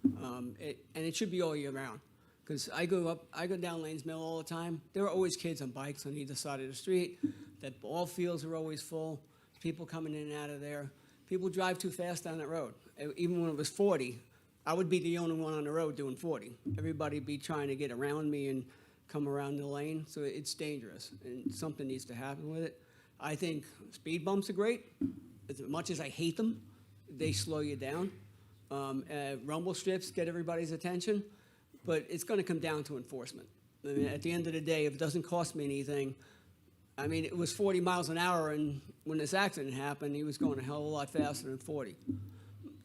And it should be all year round. Because I go down Lanes Mill all the time. There are always kids on bikes on either side of the street. That ball fields are always full. People coming in and out of there. People drive too fast down that road. Even when it was 40, I would be the only one on the road doing 40. Everybody be trying to get around me and come around the lane. So it's dangerous, and something needs to happen with it. I think speed bumps are great. As much as I hate them, they slow you down. Rumble strips get everybody's attention, but it's going to come down to enforcement. I mean, at the end of the day, if it doesn't cost me anything, I mean, it was 40 miles an hour, and when this accident happened, he was going a hell of a lot faster than 40.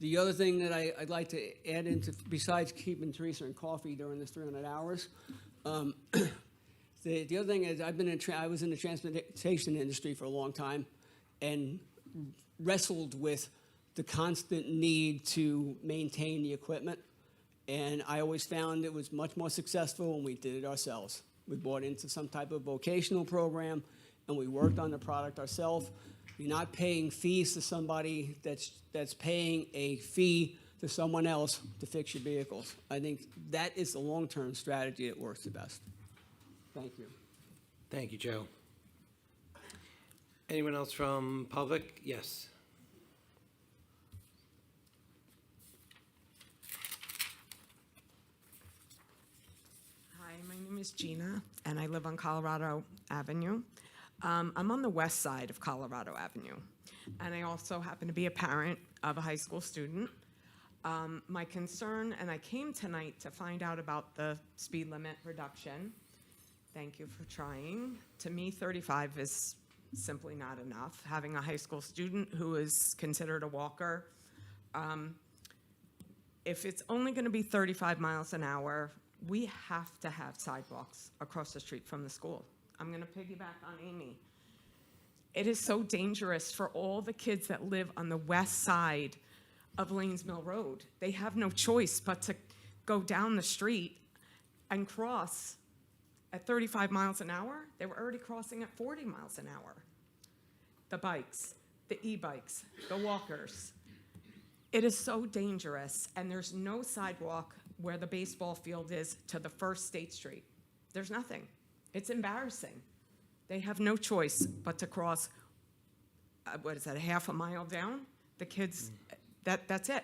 The other thing that I'd like to add into, besides keeping Teresa in coffee during this 300 hours, the other thing is I was in the transportation industry for a long time and wrestled with the constant need to maintain the equipment. And I always found it was much more successful when we did it ourselves. We bought into some type of vocational program and we worked on the product ourselves. You're not paying fees to somebody that's paying a fee to someone else to fix your vehicles. I think that is the long-term strategy that works the best. Thank you. Thank you, Joe. Anyone else from public? Yes. Hi, my name is Gina, and I live on Colorado Avenue. I'm on the west side of Colorado Avenue, and I also happen to be a parent of a high school student. My concern, and I came tonight to find out about the speed limit reduction. Thank you for trying. To me, 35 is simply not enough. Having a high school student who is considered a walker, if it's only going to be 35 miles an hour, we have to have sidewalks across the street from the school. I'm going to piggyback on Amy. It is so dangerous for all the kids that live on the west side of Lanes Mill Road. They have no choice but to go down the street and cross at 35 miles an hour. They were already crossing at 40 miles an hour. The bikes, the e-bikes, the walkers. It is so dangerous, and there's no sidewalk where the baseball field is to the first State Street. There's nothing. It's embarrassing. They have no choice but to cross, what is that, a half a mile down? The kids, that's it.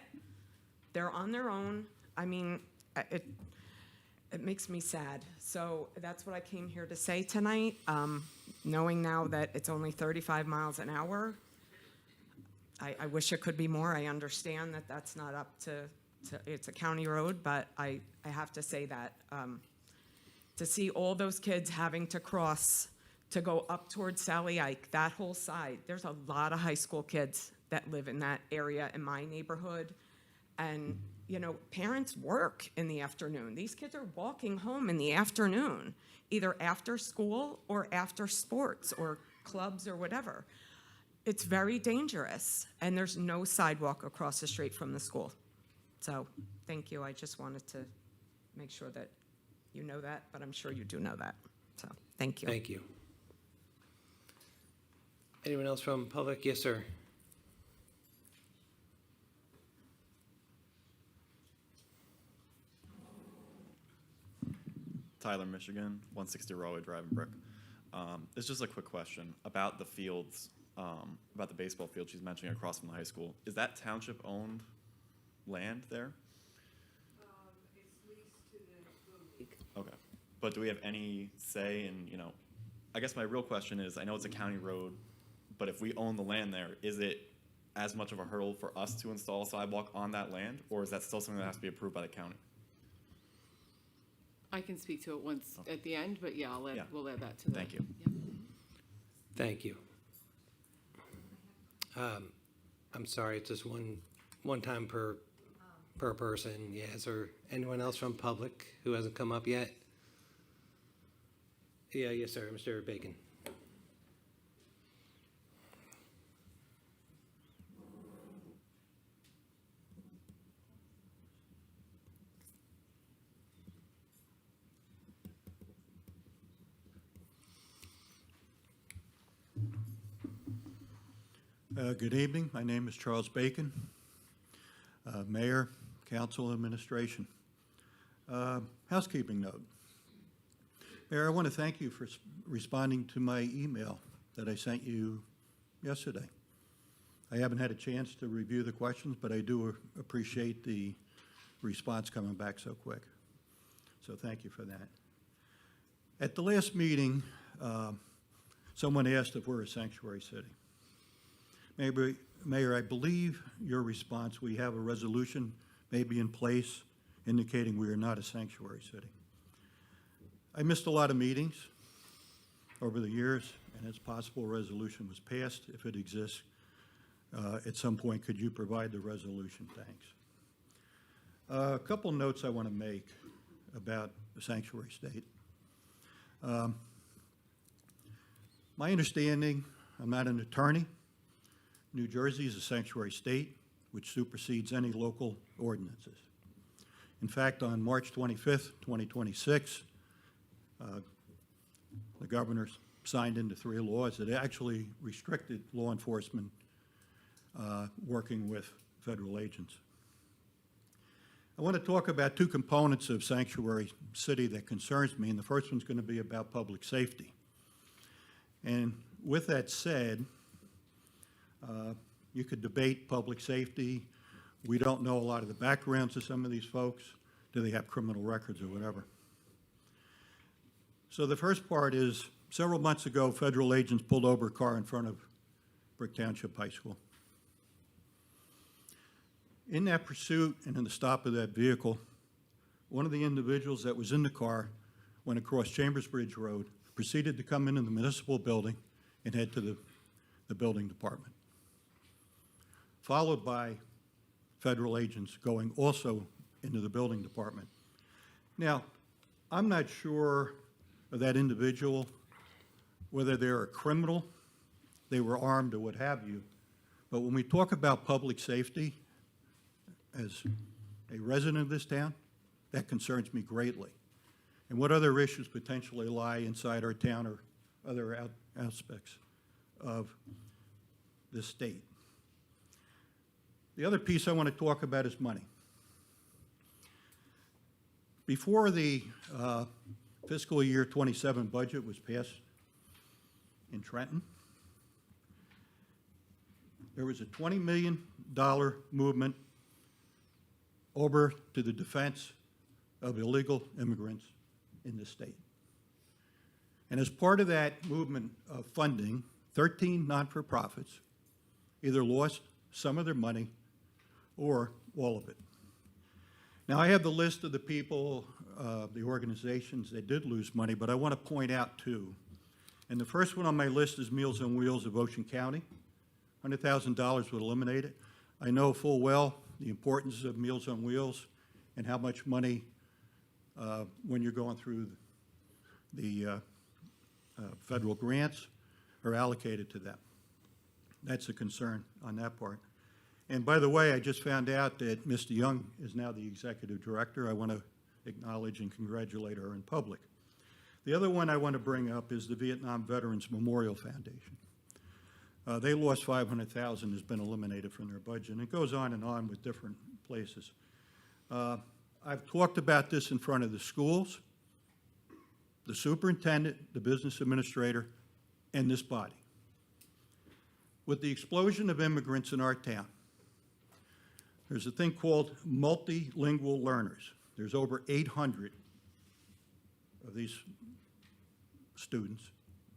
They're on their own. I mean, it makes me sad. So that's what I came here to say tonight. Knowing now that it's only 35 miles an hour, I wish it could be more. I understand that that's not up to it's a county road, but I have to say that to see all those kids having to cross to go up towards Sally Ike, that whole side, there's a lot of high school kids that live in that area in my neighborhood, and parents work in the afternoon. These kids are walking home in the afternoon, either after school or after sports or clubs or whatever. It's very dangerous, and there's no sidewalk across the street from the school. So, thank you. I just wanted to make sure that you know that, but I'm sure you do know that. So, thank you. Thank you. Anyone else from public? Yes, sir. Tyler, Michigan, 160 Railway Drive in Brick. It's just a quick question about the fields, about the baseball field she's mentioning across from the high school. Is that township-owned land there? It's leased to the Little League. Okay. But do we have any say in, I guess my real question is, I know it's a county road, but if we own the land there, is it as much of a hurdle for us to install a sidewalk on that land, or is that still something that has to be approved by the county? I can speak to it once at the end, but yeah, we'll add that to the. Thank you. Yep. Thank you. I'm sorry, it's just one time per person. Yeah, is there anyone else from public who hasn't come up yet? Yeah, yes, sir, Mr. Bacon. Good evening. My name is Charles Bacon, Mayor, Council, Administration. Housekeeping note. Mayor, I want to thank you for responding to my email that I sent you yesterday. I haven't had a chance to review the questions, but I do appreciate the response coming back so quick. So thank you for that. At the last meeting, someone asked if we're a sanctuary city. Mayor, I believe your response, we have a resolution maybe in place indicating we are not a sanctuary city. I missed a lot of meetings over the years, and it's possible a resolution was passed. If it exists, at some point, could you provide the resolution? Thanks. A couple notes I want to make about the sanctuary state. My understanding, I'm not an attorney, New Jersey is a sanctuary state, which supersedes any local ordinances. In fact, on March 25th, 2026, the governor signed into 3 laws that actually restricted law enforcement working with federal agents. I want to talk about 2 components of sanctuary city that concerns me, and the first one's going to be about public safety. And with that said, you could debate public safety. We don't know a lot of the backgrounds of some of these folks. Do they have criminal records or whatever? So the first part is, several months ago, federal agents pulled over a car in front of Brick Township High School. In that pursuit and in the stop of that vehicle, one of the individuals that was in the car went across Chambers Bridge Road, proceeded to come into the municipal building and head to the building department, followed by federal agents going also into the building department. Now, I'm not sure of that individual, whether they're a criminal, they were armed or what have you, but when we talk about public safety, as a resident of this town, that concerns me greatly. And what other issues potentially lie inside our town or other aspects of this state. The other piece I want to talk about is money. Before the fiscal year 27 budget was passed in Trenton, there was a $20 million movement over to the defense of illegal immigrants in the state. And as part of that movement of funding, 13 not-for-profits either lost some of their money or all of it. Now, I have the list of the people, the organizations that did lose money, but I want to point out 2. And the first one on my list is Meals on Wheels of Ocean County. $100,000 would eliminate it. I know full well the importance of Meals on Wheels and how much money, when you're going through the federal grants, are allocated to them. That's a concern on that part. And by the way, I just found out that Mr. Young is now the executive director. I want to acknowledge and congratulate her in public. The other one I want to bring up is the Vietnam Veterans Memorial Foundation. They lost $500,000, has been eliminated from their budget, and it goes on and on with different places. I've talked about this in front of the schools, the superintendent, the business administrator, and this body. With the explosion of immigrants in our town, there's a thing called multilingual learners. There's over 800 of these students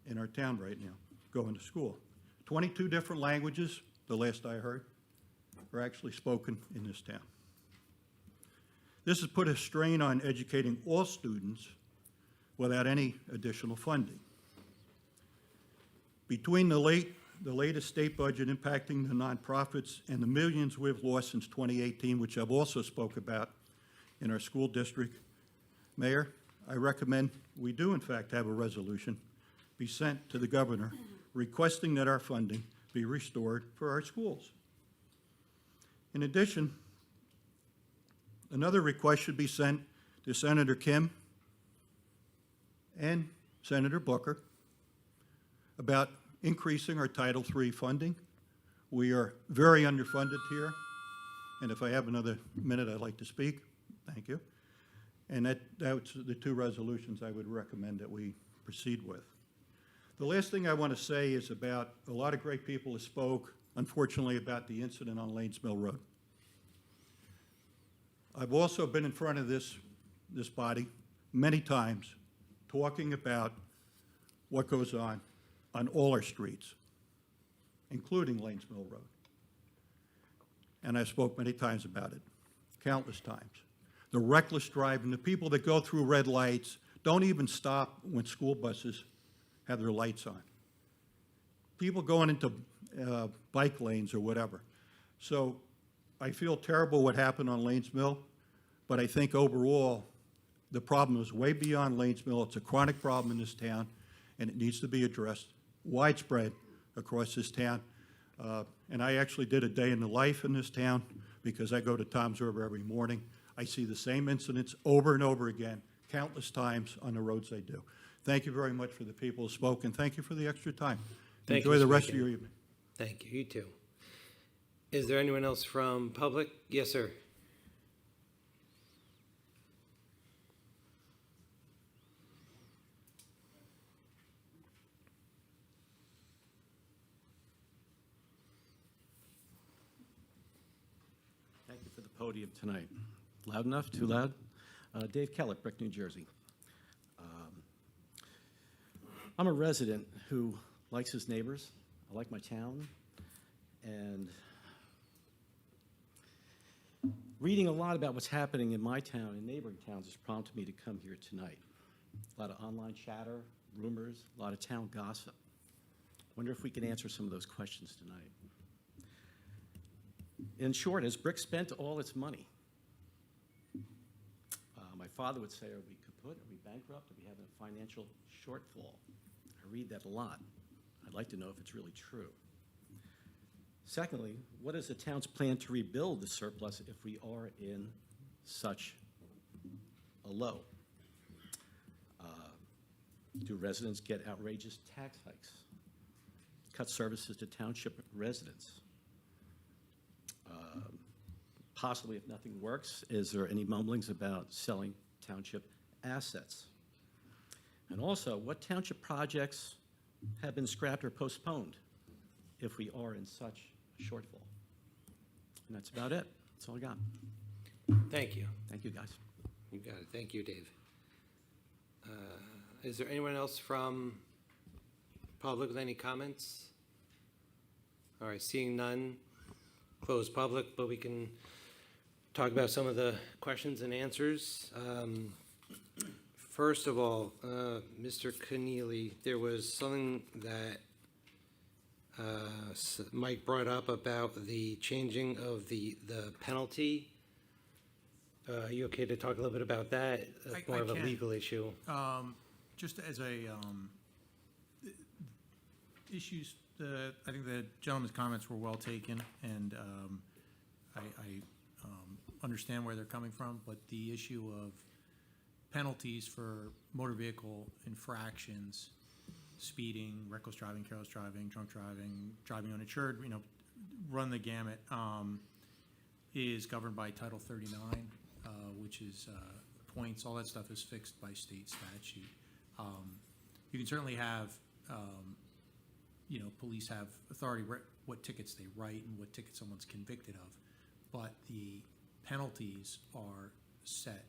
in our town right now going to school. 22 different languages, the last I heard, are actually spoken in this town. This has put a strain on educating all students without any additional funding. Between the latest state budget impacting the nonprofits and the millions we've lost since 2018, which I've also spoke about in our school district, Mayor, I recommend we do in fact have a resolution be sent to the governor requesting that our funding be restored for our schools. In addition, another request should be sent to Senator Kim and Senator Booker about increasing our Title III funding. We are very underfunded here, and if I have another minute, I'd like to speak. Thank you. And that's the two resolutions I would recommend that we proceed with. The last thing I want to say is about a lot of great people have spoke, unfortunately, about the incident on Lanes Mill Road. I've also been in front of this body many times talking about what goes on all our streets, including Lanes Mill Road. And I spoke many times about it, countless times. The reckless driving, the people that go through red lights, don't even stop when school buses have their lights on. People going into bike lanes or whatever. So I feel terrible what happened on Lanes Mill, but I think overall the problem is way beyond Lanes Mill. It's a chronic problem in this town, and it needs to be addressed widespread across this town. And I actually did a day in the life in this town because I go to Toms River every morning. I see the same incidents over and over again, countless times on the roads I do. Thank you very much for the people who spoke, and thank you for the extra time. Thank you, Enjoy the Mr. rest of McKinney. your evening. Thank you. You too. Is there anyone else from public? Yes, sir. Thank you for the podium tonight. Loud enough? Too loud? Dave Kellett, Brick, New Jersey. I'm a resident who likes his neighbors. I like my town. And reading a lot about what's happening in my town and neighboring towns has prompted me to come here tonight. A lot of online chatter, rumors, a lot of town gossip. Wonder if we can answer some of those questions tonight. In short, has Brick spent all its money? My father would say, are we kaput? Are we bankrupt? Are we having a financial shortfall? I read that a lot. I'd like to know if it's really true. Secondly, what is the town's plan to rebuild the surplus if we are in such a low? Do residents get outrageous tax hikes? Cut services to township residents? Possibly, if nothing works, is there any mumblings about selling township assets? And also, what township projects have been scrapped or postponed if we are in such a shortfall? And that's about it. That's all I got. Thank you. Thank you, guys. You got it. Thank you, Dave. Is there anyone else from public with any comments? All right, seeing none, close public, but we can talk about some of the questions and answers. First of all, Mr. Keneally, there was something that Mike brought up about the changing of the penalty. Are you okay to talk a little bit about that? That's more of a can. legal issue. Just as a, issues, I think the gentleman's comments were well taken, and I understand where they're coming from, but the issue of penalties for motor vehicle infractions, speeding, reckless driving, careless driving, drunk driving, driving uninsured, run the gamut, is governed by Title 39, which is points, all that stuff is fixed by state statute. You can certainly have, police have authority what tickets they write and what tickets someone's convicted of, but the penalties are set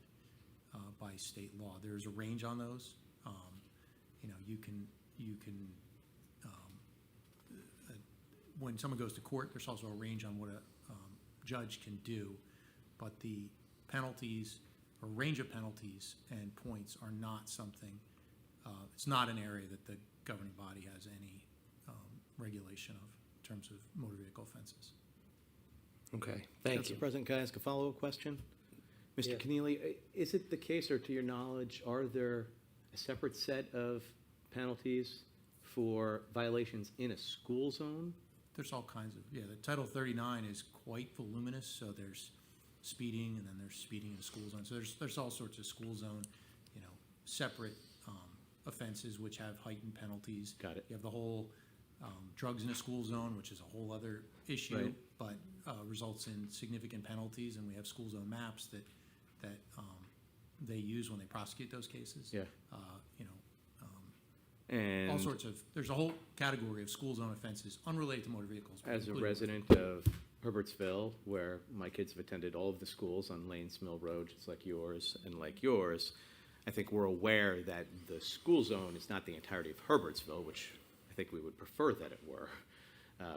by state law. There's a range on those. You can when someone goes to court, there's also a range on what a judge can do, but the penalties or range of penalties and points are not something, it's not an area that the governing body has any regulation of in terms of motor vehicle offenses. Okay, thank Council you. President, can I ask a follow-up question? Mr. Yeah. Keneally, is it the case, or to your knowledge, are there a separate set of penalties for violations in a school zone? There's all kinds of, the Title 39 is quite voluminous, so there's speeding, and then there's speeding in a school zone. So there's all sorts of school zone, separate offenses which have heightened penalties. Got it. You have the whole drugs in a school zone, which is a whole other issue, Right. but results in significant penalties, and we have school zone maps that they use when they prosecute those cases. Yeah. All And sorts of, there's a whole category of school zone offenses unrelated to motor vehicles. but as a including- resident of Herbertsville, where my kids have attended all of the schools on Lanes Mill Road, just like yours and like yours, I think we're aware that the school zone is not the entirety of Herbertsville, which I think we would prefer that it were.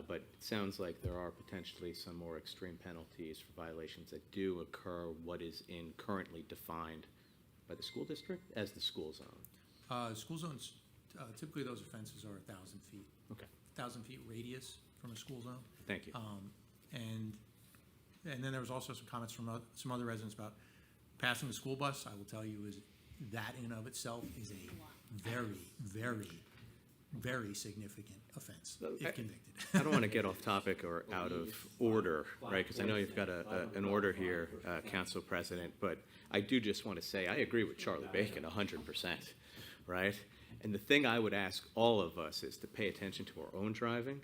But it sounds like there are potentially some more extreme penalties for violations that do occur what is in currently defined by the school district as the school zone. School zones, typically those offenses are 1,000 feet. Okay, 1,000 feet radius from a school zone. thank you. And then there was also some comments from some other residents about passing the school bus. I will tell you is that in and of itself is a very, very, very significant offense if convicted. I don't want to get off topic or out of order, right? Because I know you've got an order here, Council President, but I do just want to say I agree with Charlie Bacon 100%, right? And the thing I would ask all of us is to pay attention to our own driving.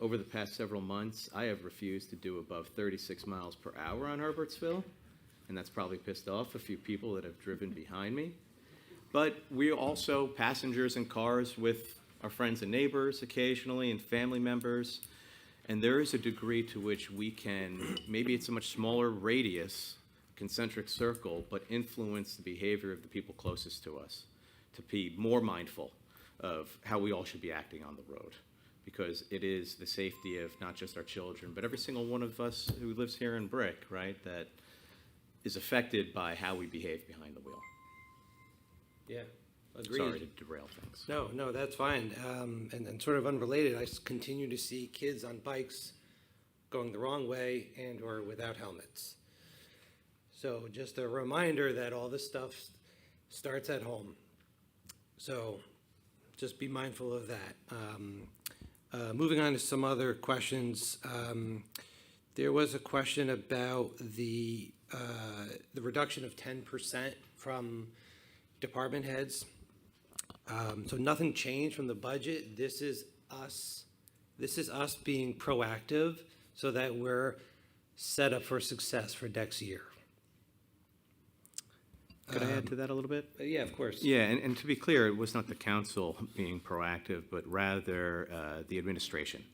Over the past several months, I have refused to do above 36 miles per hour on Herbertsville, and that's probably pissed off a few people that have driven behind me. But we also passengers in cars with our friends and neighbors occasionally and family members, and there is a degree to which we can, maybe it's a much smaller radius, concentric circle, but influence the behavior of the people closest to us to be more mindful of how we all should be acting on the road, because it is the safety of not just our children, but every single one of us who lives here in Brick, right, that is affected by how we behave behind the wheel. Yeah, agreed. Sorry to derail things. No, that's fine. And sort of unrelated, I continue to see kids on bikes going the wrong way and or without helmets. So just a reminder that all this stuff starts at home. So just be mindful of that. Moving on to some other questions. There was a question about the reduction of 10% from department heads. So nothing changed from the budget. This is us being proactive so that we're set up for success for next year. Could I add to that a little bit? Yeah, of course. Yeah, and to be clear, it was not the council being proactive, but rather the administration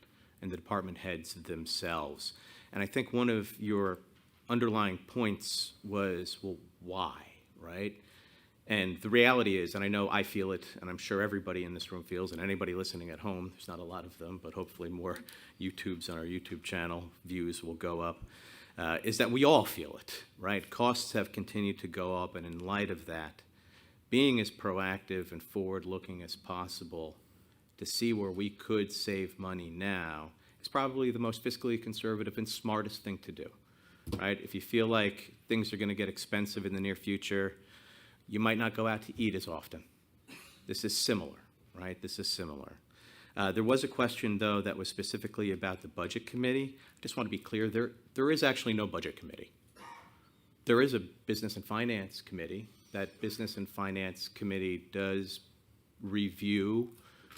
and the department heads themselves. And I think one of your underlying points was, well, why, right? And the reality is, and I know I feel it, and I'm sure everybody in this room feels, and anybody listening at home, there's not a lot of them, but hopefully more YouTubes on our YouTube channel, views will go up, is that we all feel it, right? Costs have continued to go up, and in light of that, being as proactive and forward-looking as possible to see where we could save money now is probably the most fiscally conservative and smartest thing to do, right? If you feel like things are going to get expensive in the near future, you might not go out to eat as often. This is similar, right? This is similar. There was a question, though, that was specifically about the Budget Committee. I just want to be clear, there is actually no Budget Committee. There is a Business and Finance Committee. That Business and Finance Committee does review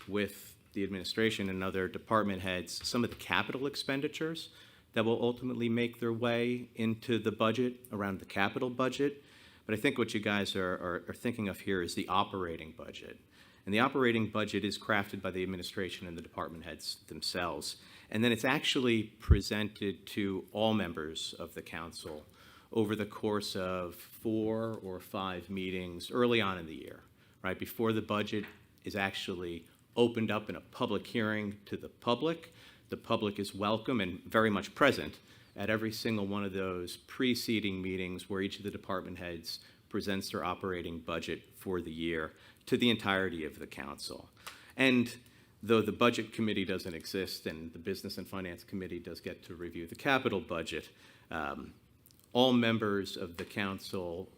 with the administration and other department heads some of the capital expenditures that will ultimately make their way into the budget, around the capital budget. But I think what you guys are thinking of here is the operating budget. And the operating budget is crafted by the administration and the department heads themselves. And then it's actually presented to all members of the council over the course of 4 or 5 meetings early on in the year, right? Before the budget is actually opened up in a public hearing to the public. The public is welcome and very much present at every single one of those preceding meetings where each of the department heads presents their operating budget for the year to the entirety of the council. And though the Budget Committee doesn't exist and the Business and Finance Committee does get to review the capital budget, all members of the council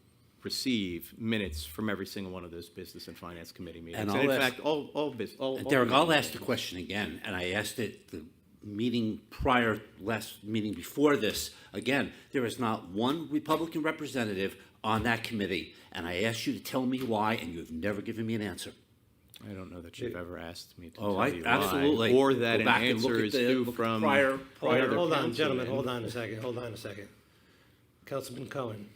receive minutes from every single one of those Business and Finance Committee meetings. And And in I'll ask- fact, all Derek, I'll ask the meetings. question again, and I asked it the meeting prior, last meeting before this. Again, there is not one Republican representative on that committee, and I asked you to tell me why, and you've never given me an answer. I don't know that you've ever asked me to Oh, tell I you why, absolutely. or Go that an back and look answer at is the- due look at from prior- another Hold on, gentlemen, councilman. hold on a second. Councilman Cohen,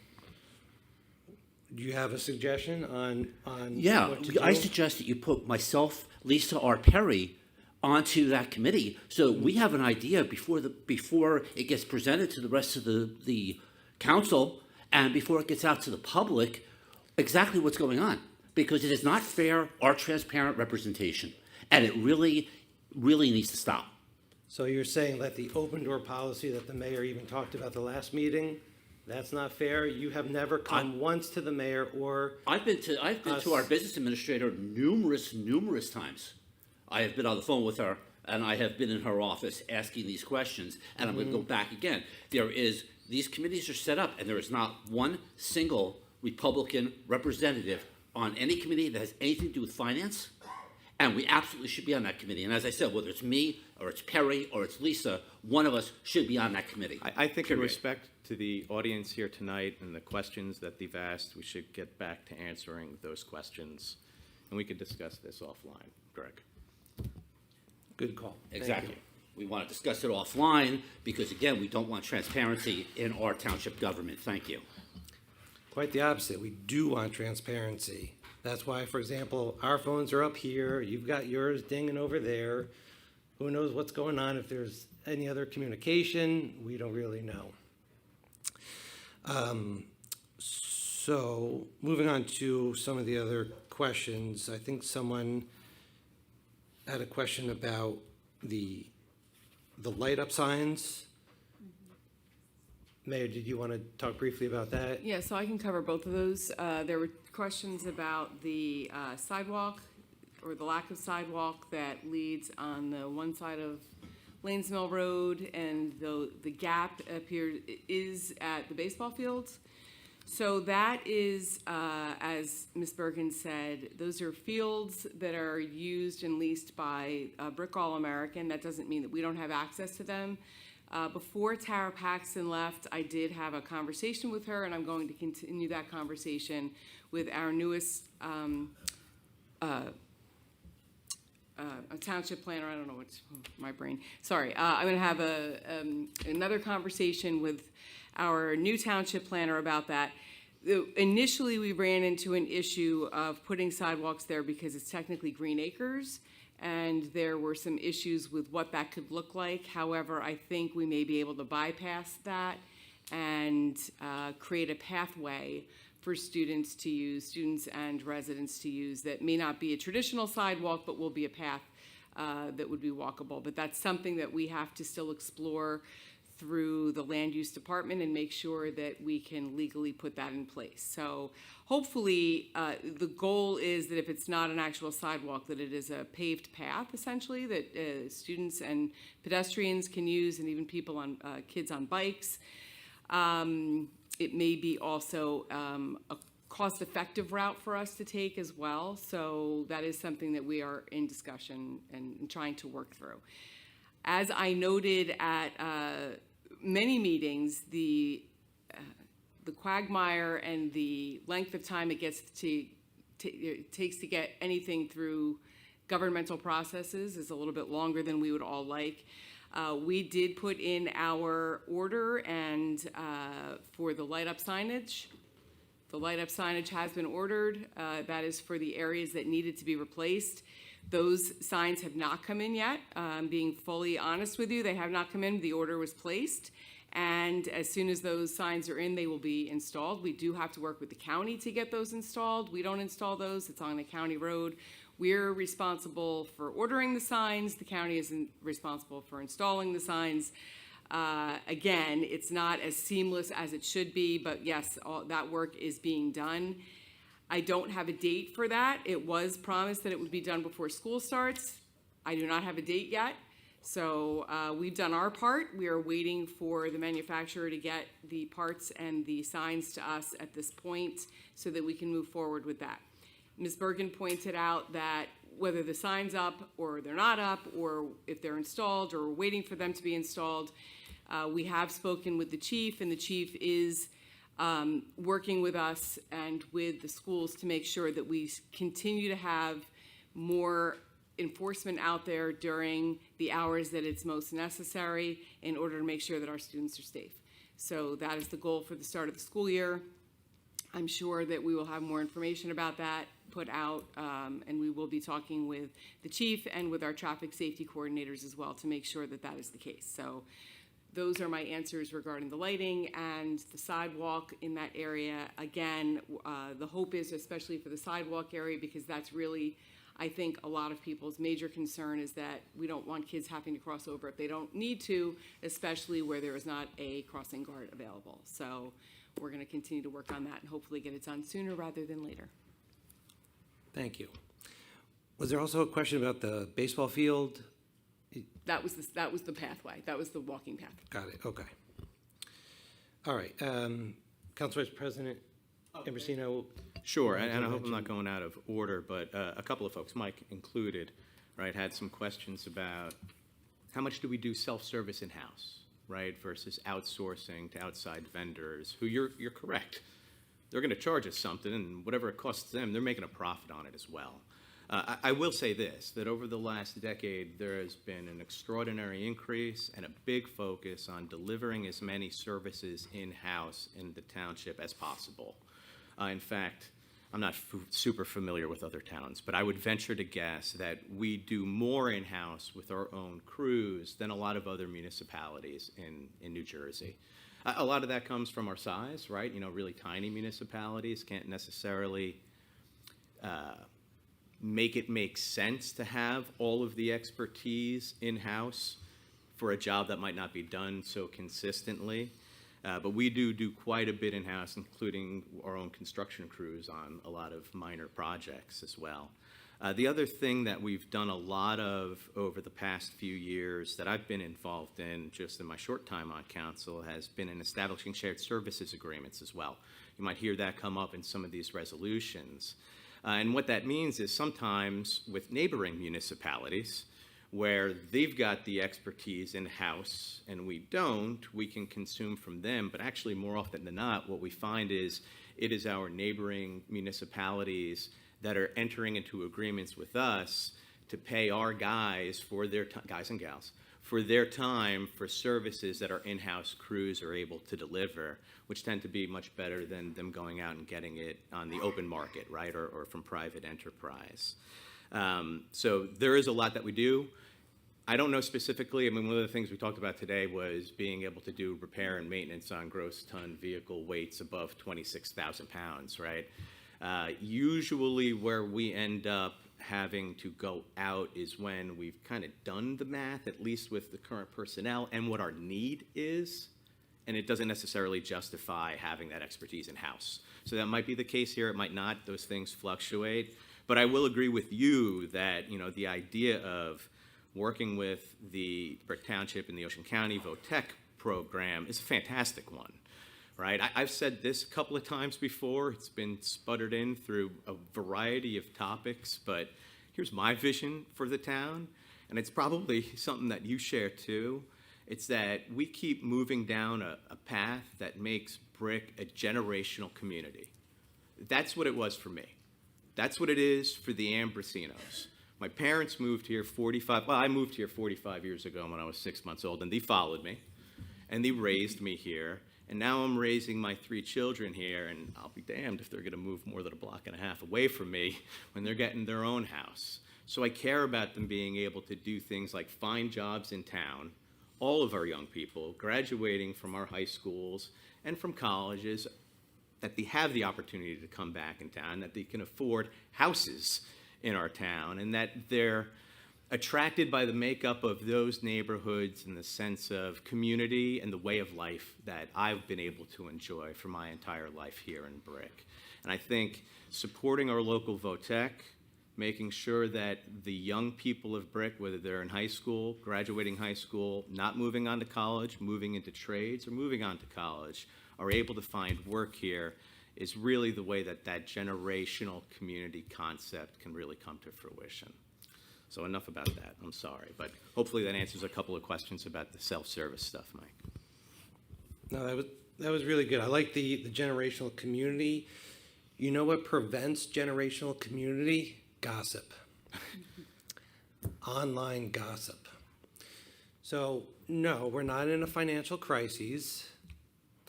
do you have a suggestion on Yeah, what to do? I suggest that you put myself, Lisa R. Perry, onto that committee, so that we have an idea before it gets presented to the rest of the council, and before it gets out to the public, exactly what's going on. Because it is not fair or transparent representation, and it really, really needs to stop. So you're saying that the open door policy that the mayor even talked about the last meeting, that's not fair? You have never come once to the mayor or I've been to our business administrator numerous times. I have been on the phone with her, and I have been in her office asking these questions, and I'm going to go back again. These committees are set up, and there is not one single Republican representative on any committee that has anything to do with finance, and we absolutely should be on that committee. And as I said, whether it's me, or it's Perry, or it's Lisa, one of us should be on that committee. I think in Period. respect to the audience here tonight and the questions that they've asked, we should get back to answering those questions, and we could discuss this offline. Greg? Good call. Thank Exactly. you. We want to discuss it offline, because again, we don't want transparency in our township government. Thank you. Quite the opposite. We do want transparency. That's why, for example, our phones are up here, you've got yours dinging over there. Who knows what's going on? If there's any other communication, we don't really know. So, moving on to some of the other questions, I think someone had a question about the light-up signs. Mayor, did you want to talk briefly about that? Yeah, so I can cover both of those. There were questions about the sidewalk or the lack of sidewalk that leads on the one side of Lanes Mill Road, and the gap is at the baseball fields. So that is, as Ms. Bergen said, those are fields that are used and leased by Brick All American. That doesn't mean that we don't have access to them. Before Tara Paxton left, I did have a conversation with her, and I'm going to continue that conversation with our newest a township planner. I don't know what's my brain. Sorry, I'm going to have another conversation with our new township planner about that. Initially, we ran into an issue of putting sidewalks there because it's technically Green Acres, and there were some issues with what that could look like. However, I think we may be able to bypass that and create a pathway for students to use, students and residents to use, that may not be a traditional sidewalk, but will be a path that would be walkable. But that's something that we have to still explore through the land use department and make sure that we can legally put that in place. So hopefully, the goal is that if it's not an actual sidewalk, that it is a paved path, essentially, that students and pedestrians can use, and even people on, kids on bikes. It may be also a cost-effective route for us to take as well. So that is something that we are in discussion and trying to work through. As I noted at many meetings, the quagmire and the length of time it gets it takes to get anything through governmental processes is a little bit longer than we would all like. We did put in our order and for the light up signage. The light up signage has been ordered. That is for the areas that needed to be replaced. Those signs have not come in yet. Being fully honest with you, they have not come in. The order was placed. And as soon as those signs are in, they will be installed. We do have to work with the county to get those installed. We don't install those. It's on a county road. We're responsible for ordering the signs. The county isn't responsible for installing the signs. Again, it's not as seamless as it should be, but yes, all that work is being done. I don't have a date for that. It was promised that it would be done before school starts. I do not have a date yet. So we've done our part. We are waiting for the manufacturer to get the parts and the signs to us at this point so that we can move forward with that. Ms. Bergen pointed out that whether the sign's up or they're not up, or if they're installed or we're waiting for them to be installed, we have spoken with the chief, and the chief is working with us and with the schools to make sure that we continue to have more enforcement out there during the hours that it's most necessary in order to make sure that our students are safe. So that is the goal for the start of the school year. I'm sure that we will have more information about that put out, and we will be talking with the chief and with our traffic safety coordinators as well to make sure that that is the case. So those are my answers regarding the lighting and the sidewalk in that area. Again, the hope is, especially for the sidewalk area, because that's really, I think, a lot of people's major concern is that we don't want kids having to cross over if they don't need to, especially where there is not a crossing guard available. So we're going to continue to work on that and hopefully get it done sooner rather than later. Thank you. Was there also a question about the baseball field? That was the pathway. That was the walking path. Got it, okay. All right, Council Vice President Ambrosino. Sure, and I hope I'm not going out of order, but a couple of folks, Mike included, right, had some questions about how much do we do self-service in-house, right, versus outsourcing to outside vendors, who you're correct. They're going to charge us something, and whatever it costs them, they're making a profit on it as well. I will say this, that over the last decade, there has been an extraordinary increase and a big focus on delivering as many services in-house in the township as possible. In fact, I'm not super familiar with other towns, but I would venture to guess that we do more in-house with our own crews than a lot of other municipalities in New Jersey. A lot of that comes from our size, right? You know, really tiny municipalities can't necessarily make it make sense to have all of the expertise in-house for a job that might not be done so consistently. But we do quite a bit in-house, including our own construction crews on a lot of minor projects as well. The other thing that we've done a lot of over the past few years that I've been involved in just in my short time on council has been in establishing shared services agreements as well. You might hear that come up in some of these resolutions. And what that means is sometimes with neighboring municipalities, where they've got the expertise in-house and we don't, we can consume from them. But actually, more often than not, what we find is it is our neighboring municipalities that are entering into agreements with us to pay our guys for their guys and gals for their time for services that our in-house crews are able to deliver, which tend to be much better than them going out and getting it on the open market, right, or from private enterprise. So there is a lot that we do. I don't know specifically. I mean, one of the things we talked about today was being able to do repair and maintenance on gross ton vehicle weights above 26,000 pounds, right? Usually where we end up having to go out is when we've kind of done the math, at least with the current personnel and what our need is, and it doesn't necessarily justify having that expertise in-house. So that might be the case here, it might not, those things fluctuate. But I will agree with you that, you know, the idea of working with the Brick Township and the Ocean County VOTEC program is a fantastic one, right? I've said this a couple of times before. It's been sputtered in through a variety of topics, but here's my vision for the town, and it's probably something that you share too. It's that we keep moving down a path that makes Brick a generational community. That's what it was for me. That's what it is for the Ambrosinos. My parents moved here I moved here 45 years ago when I was 6 months old, and they followed me, and they raised me here, and now I'm raising my 3 children here, and I'll be damned if they're gonna move more than a block and a half away from me when they're getting their own house. So I care about them being able to do things like find jobs in town, all of our young people graduating from our high schools and from colleges, that they have the opportunity to come back in town, that they can afford houses in our town, and that they're attracted by the makeup of those neighborhoods and the sense of community and the way of life that I've been able to enjoy for my entire life here in Brick. And I think supporting our local VOTEC, making sure that the young people of Brick, whether they're in high school, graduating high school, not moving on to college, moving into trades, or moving on to college, are able to find work here is really the way that that generational community concept can really come to fruition. So enough about that, I'm sorry, but hopefully that answers a couple of questions about the self-service stuff, Mike. No, that was really good. I like the generational community. You know what prevents generational community? Gossip. Online gossip. So, no, we're not in a financial crisis,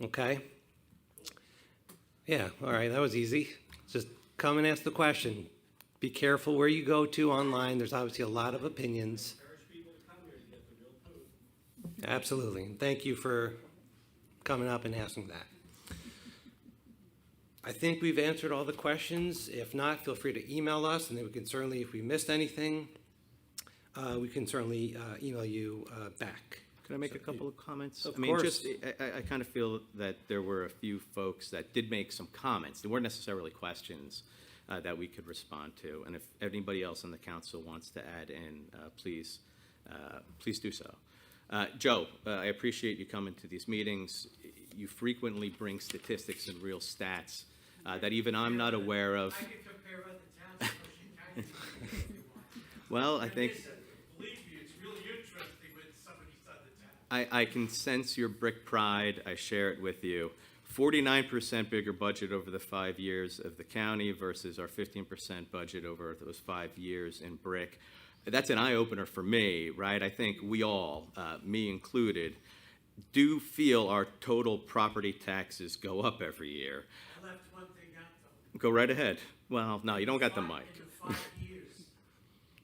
okay? Yeah, all right, that was easy. Just come and ask the question. Be careful where you go to online. There's obviously a lot of opinions. Absolutely. And thank you for coming up and asking that. I think we've answered all the questions. If not, feel free to email us, and then we can certainly, if we missed anything, we can certainly email you back. Can I make a couple of comments? Of I mean, course. I kind of feel that there were a few folks that did make some comments. They weren't necessarily questions that we could respond to. And if anybody else on the council wants to add in, please do so. Joe, I appreciate you coming to these meetings. You frequently bring statistics and real stats that even I'm not aware of. I can compare other towns. Well, I think Believe me, it's really interesting when somebody's other town. I can sense your Brick pride. I share it with you. 49% bigger budget over the 5 years of the county versus our 15% budget over those 5 years in Brick. That's an eye-opener for me, right? I think we all, me included, do feel our total property taxes go up every year. I left one thing out though. Go right ahead. Well, no, you don't got the mic. In the 5 years,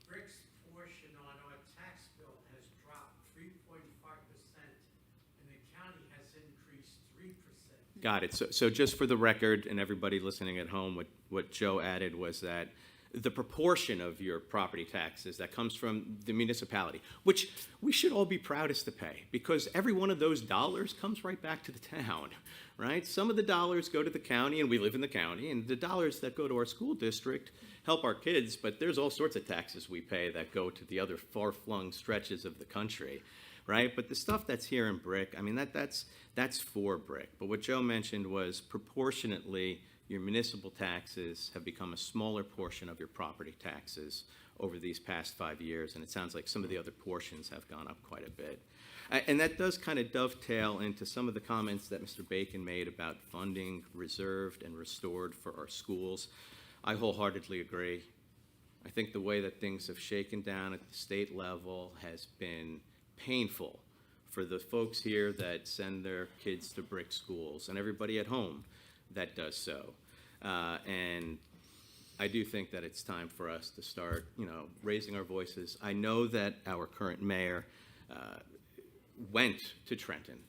Brick's portion on our tax bill has dropped 3.5%, and the county has increased 3%. Got it. So just for the record and everybody listening at home, what Joe added was that the proportion of your property taxes that comes from the municipality, which we should all be proudest to pay, because every one of those dollars comes right back to the town, right? Some of the dollars go to the county, and we live in the county, and the dollars that go to our school district help our kids, but there's all sorts of taxes we pay that go to the other far-flung stretches of the country, right? But the stuff that's here in Brick, I mean, that's for Brick. But what Joe mentioned was proportionately your municipal taxes have become a smaller portion of your property taxes over these past 5 years, and it sounds like some of the other portions have gone up quite a bit. And that does kind of dovetail into some of the comments that Mr. Bacon made about funding reserved and restored for our schools. I wholeheartedly agree. I think the way that things have shaken down at the state level has been painful for the folks here that send their kids to Brick schools and everybody at home that does so. And I do think that it's time for us to start, raising our voices. I know that our current mayor went to Trenton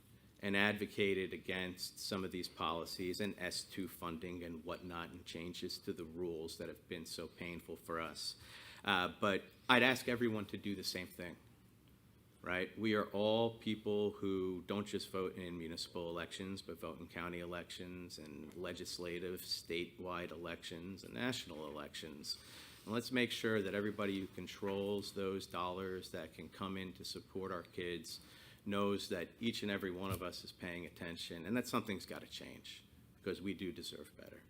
and advocated against some of these policies and S2 funding and whatnot and changes to the rules that have been so painful for us. But I'd ask everyone to do the same thing, right? We are all people who don't just vote in municipal elections, but vote in county elections and legislative, statewide elections and national elections. And let's make sure that everybody who controls those dollars that can come in to support our kids knows that each and every one of us is paying attention, and that something's got to change, because we do deserve better.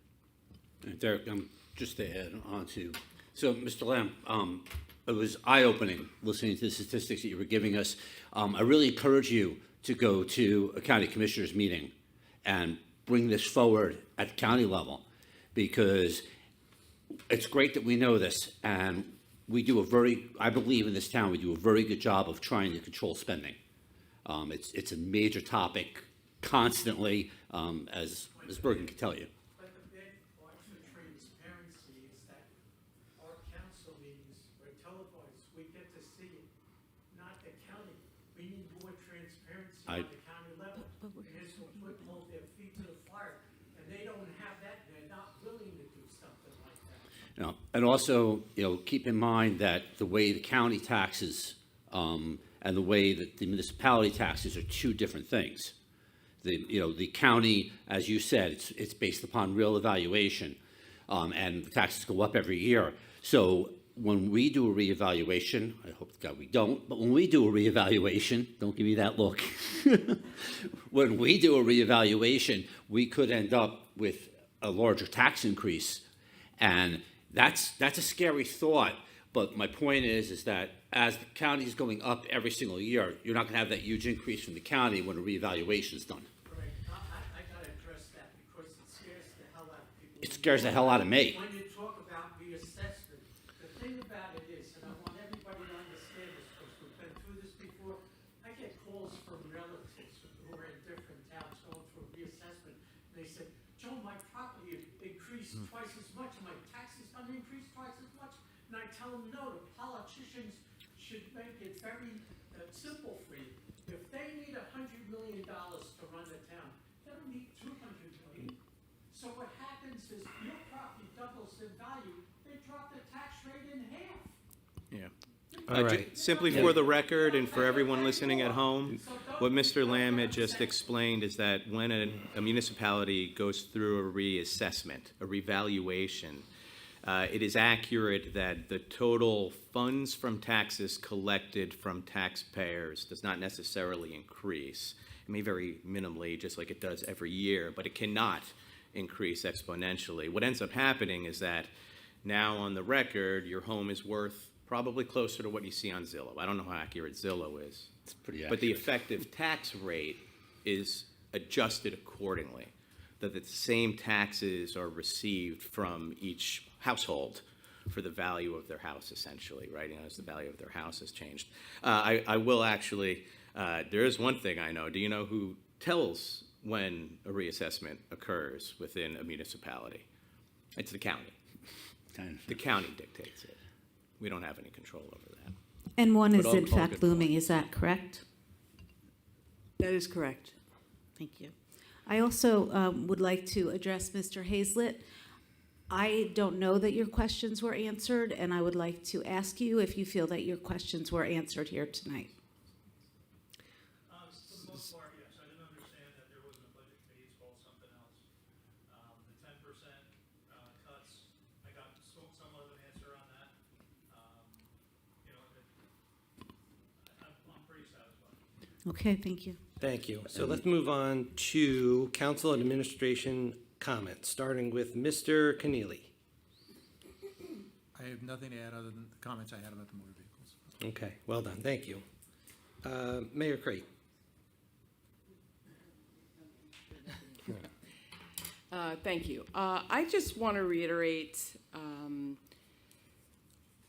And Derek, just to add on to, so Mr. Lamb, it was eye-opening listening to the statistics that you were giving us. I really encourage you to go to a county commissioners meeting and bring this forward at the county level, because it's great that we know this, and we do I believe in this town, we do a very good job of trying to control spending. It's a major topic constantly, as Ms. Bergen can tell you. But the big part for transparency is that our council meetings are televised. We get to see it, not the county. We need more transparency on the county level. Municipal court hold their feet to the fire, and they don't have that. They're not willing to do something like that. And also, keep in mind that the way the county taxes and the way that the municipality taxes are two different things. The county, as you said, it's based upon real evaluation, and the taxes go up every year. So when we do a reevaluation, I hope to God we don't, but when we do a reevaluation, don't give me that look. When we do a reevaluation, we could end up with a larger tax increase, and that's a scary thought. But my point is that as the county is going up every single year, you're not going to have that huge increase from the county when a reevaluation is done. Right. I got to address that because it scares the hell out of people. It scares the hell out of me. When you talk about reassessment, the thing about it is, and I want everybody to understand this because we've been through this before, I get calls from relatives who are in different towns going through a reassessment. And they say, Joe, my property increased twice as much, my taxes going to increase twice as much. And I tell them, no, the politicians should make it very simple for you. If they need $100 million to run the town, they don't need $200 million. So what happens is your property doubles in value, they drop the tax rate in half. Yeah. All right. Simply for the record and for everyone listening at home, what Mr. Lamb had just explained is that when a municipality goes through a reassessment, a revaluation, it is accurate that the total funds from taxes collected from taxpayers does not necessarily increase. It may vary minimally, just like it does every year, but it cannot increase exponentially. What ends up happening is that now on the record, your home is worth probably closer to what you see on Zillow. I don't know how accurate Zillow is. It's pretty accurate. But the effective tax rate is adjusted accordingly, that the same taxes are received from each household for the value of their house, essentially, right? As the value of their house has changed. I will actually, there is one thing I know. Do you know who tells when a reassessment occurs within a municipality? It's the county. The county dictates it. We don't have any control over that. And one But is all- in all fact good looming, points. is that correct? That is correct. Thank you. I also would like to address Mr. Hazlett. I don't know that your questions were answered, and I would like to ask you if you feel that your questions were answered here tonight. For the most part, yes. I didn't understand that there wasn't a budget phase called something else. The 10% cuts, I got somewhat of an answer on that. I'm pretty satisfied. Okay, thank you. Thank you. So let's move on to council and administration comments, starting with Mr. Keneally. I have nothing to add other than the comments I had about the motor vehicles. Okay, well done, thank you. Mayor Crate. Thank you. I just want to reiterate,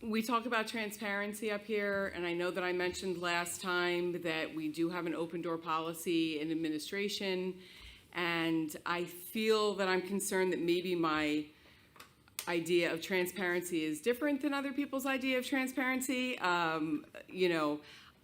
we talk about transparency up here, and I know that I mentioned last time that we do have an open door policy in administration, and I feel that I'm concerned that maybe my idea of transparency is different than other people's idea of transparency.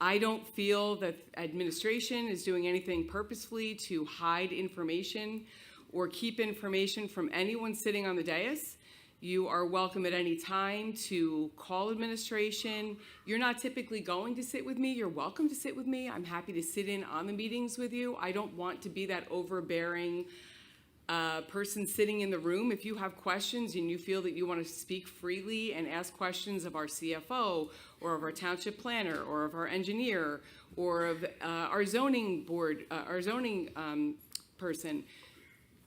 I don't feel that administration is doing anything purposefully to hide information or keep information from anyone sitting on the dais. You are welcome at any time to call administration. You're not typically going to sit with me. You're welcome to sit with me. I'm happy to sit in on the meetings with you. I don't want to be that overbearing person sitting in the room. If you have questions and you feel that you want to speak freely and ask questions of our CFO or of our township planner or of our engineer or of our zoning board, our zoning person,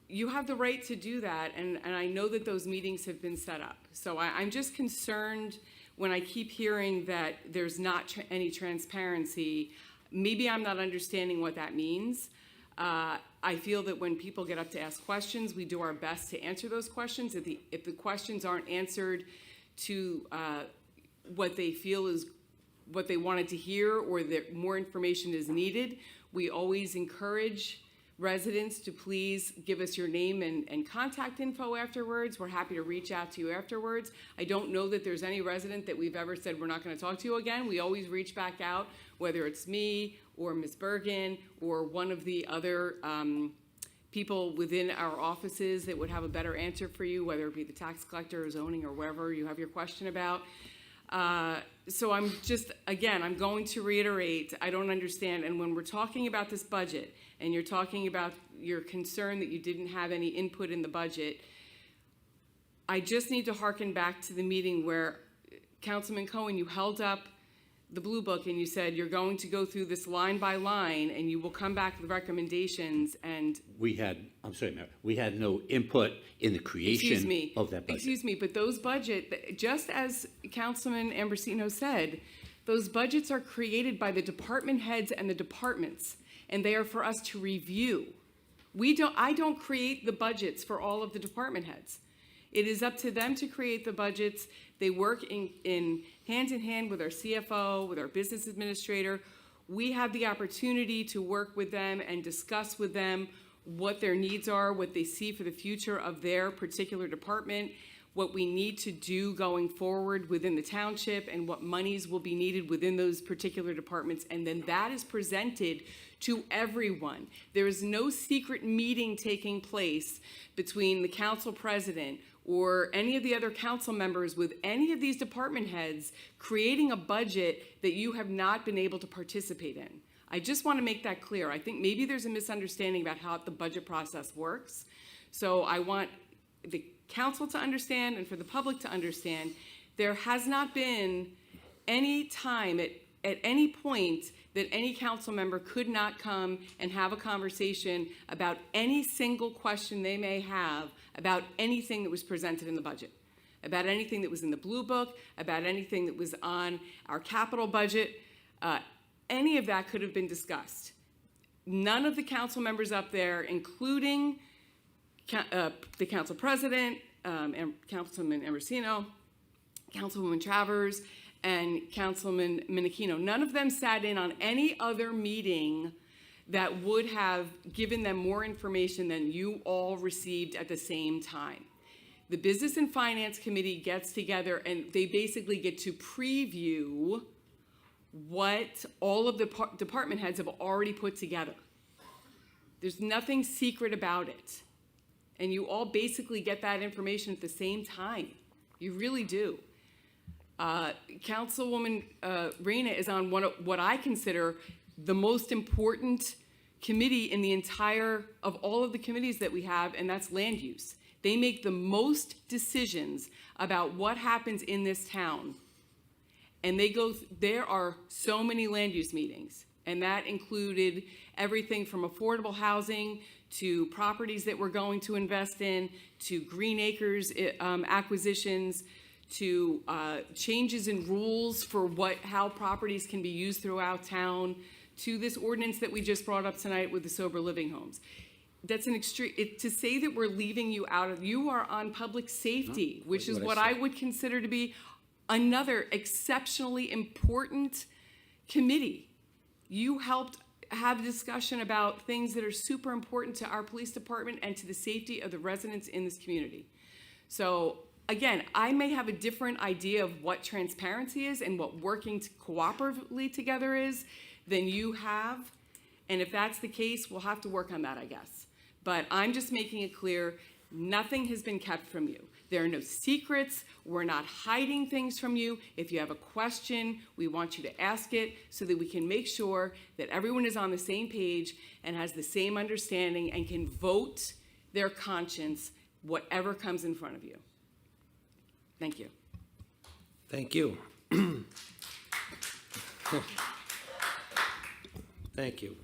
you have the right to do that, and I know that those meetings have been set up. So I'm just concerned when I keep hearing that there's not any transparency. Maybe I'm not understanding what that means. I feel that when people get up to ask questions, we do our best to answer those questions. If the questions aren't answered to what they feel is what they wanted to hear, or that more information is needed, we always encourage residents to please give us your name and contact info afterwards. We're happy to reach out to you afterwards. I don't know that there's any resident that we've ever said we're not going to talk to you again. We always reach back out, whether it's me or Ms. Bergen or one of the other people within our offices that would have a better answer for you, whether it be the tax collector or zoning or wherever you have your question about. So I'm just, again, I'm going to reiterate, I don't understand. And when we're talking about this budget and you're talking about your concern that you didn't have any input in the budget, I just need to hearken back to the meeting where Councilman Cohen, you held up the blue book and you said you're going to go through this line by line and you will come back with recommendations. And I'm sorry, Mayor, we had no input in the creation of that budget. Excuse me, but those budget, just as Councilman Ambrosino said, those budgets are created by the department heads and the departments, and they are for us to review. I don't create the budgets for all of the department heads. It is up to them to create the budgets. They work in hand with our CFO, with our business administrator. We have the opportunity to work with them and discuss with them what their needs are, what they see for the future of their particular department, what we need to do going forward within the township, and what monies will be needed within those particular departments. And then that is presented to everyone. There is no secret meeting taking place between the council president or any of the other council members with any of these department heads creating a budget that you have not been able to participate in. I just want to make that clear. I think maybe there's a misunderstanding about how the budget process works. So I want the council to understand and for the public to understand, there has not been any time at any point that any council member could not come and have a conversation about any single question they may have about anything that was presented in the budget, about anything that was in the blue book, about anything that was on our capital budget. Any of that could have been discussed. None of the council members up there, including the council president, Councilman Ambrosino, Councilwoman Travers, and Councilman Menachino, none of them sat in on any other meeting that would have given them more information than you all received at the same time. The Business and Finance Committee gets together and they basically get to preview what all of the department heads have already put together. There's nothing secret about it. And you all basically get that information at the same time. You really do. Councilwoman Reyna is on what I consider the most important committee in the entire, of all of the committees that we have, and that's land use. They make the most decisions about what happens in this town. And there are so many land use meetings, and that included everything from affordable housing to properties that we're going to invest in, to green acres acquisitions, to changes in rules for how properties can be used throughout town, to this ordinance that we just brought up tonight with the sober living homes. That's an extreme, to say that we're leaving you out of, you are on public safety, which is what I would consider to be another exceptionally important committee. You helped have a discussion about things that are super important to our police department and to the safety of the residents in this community. So again, I may have a different idea of what transparency is and what working cooperatively together is than you have. And if that's the case, we'll have to work on that, I guess. But I'm just making it clear, nothing has been kept from you. There are no secrets. We're not hiding things from you. If you have a question, we want you to ask it so that we can make sure that everyone is on the same page and has the same understanding and can vote their conscience, whatever comes in front of you. Thank you. Thank you. Thank you.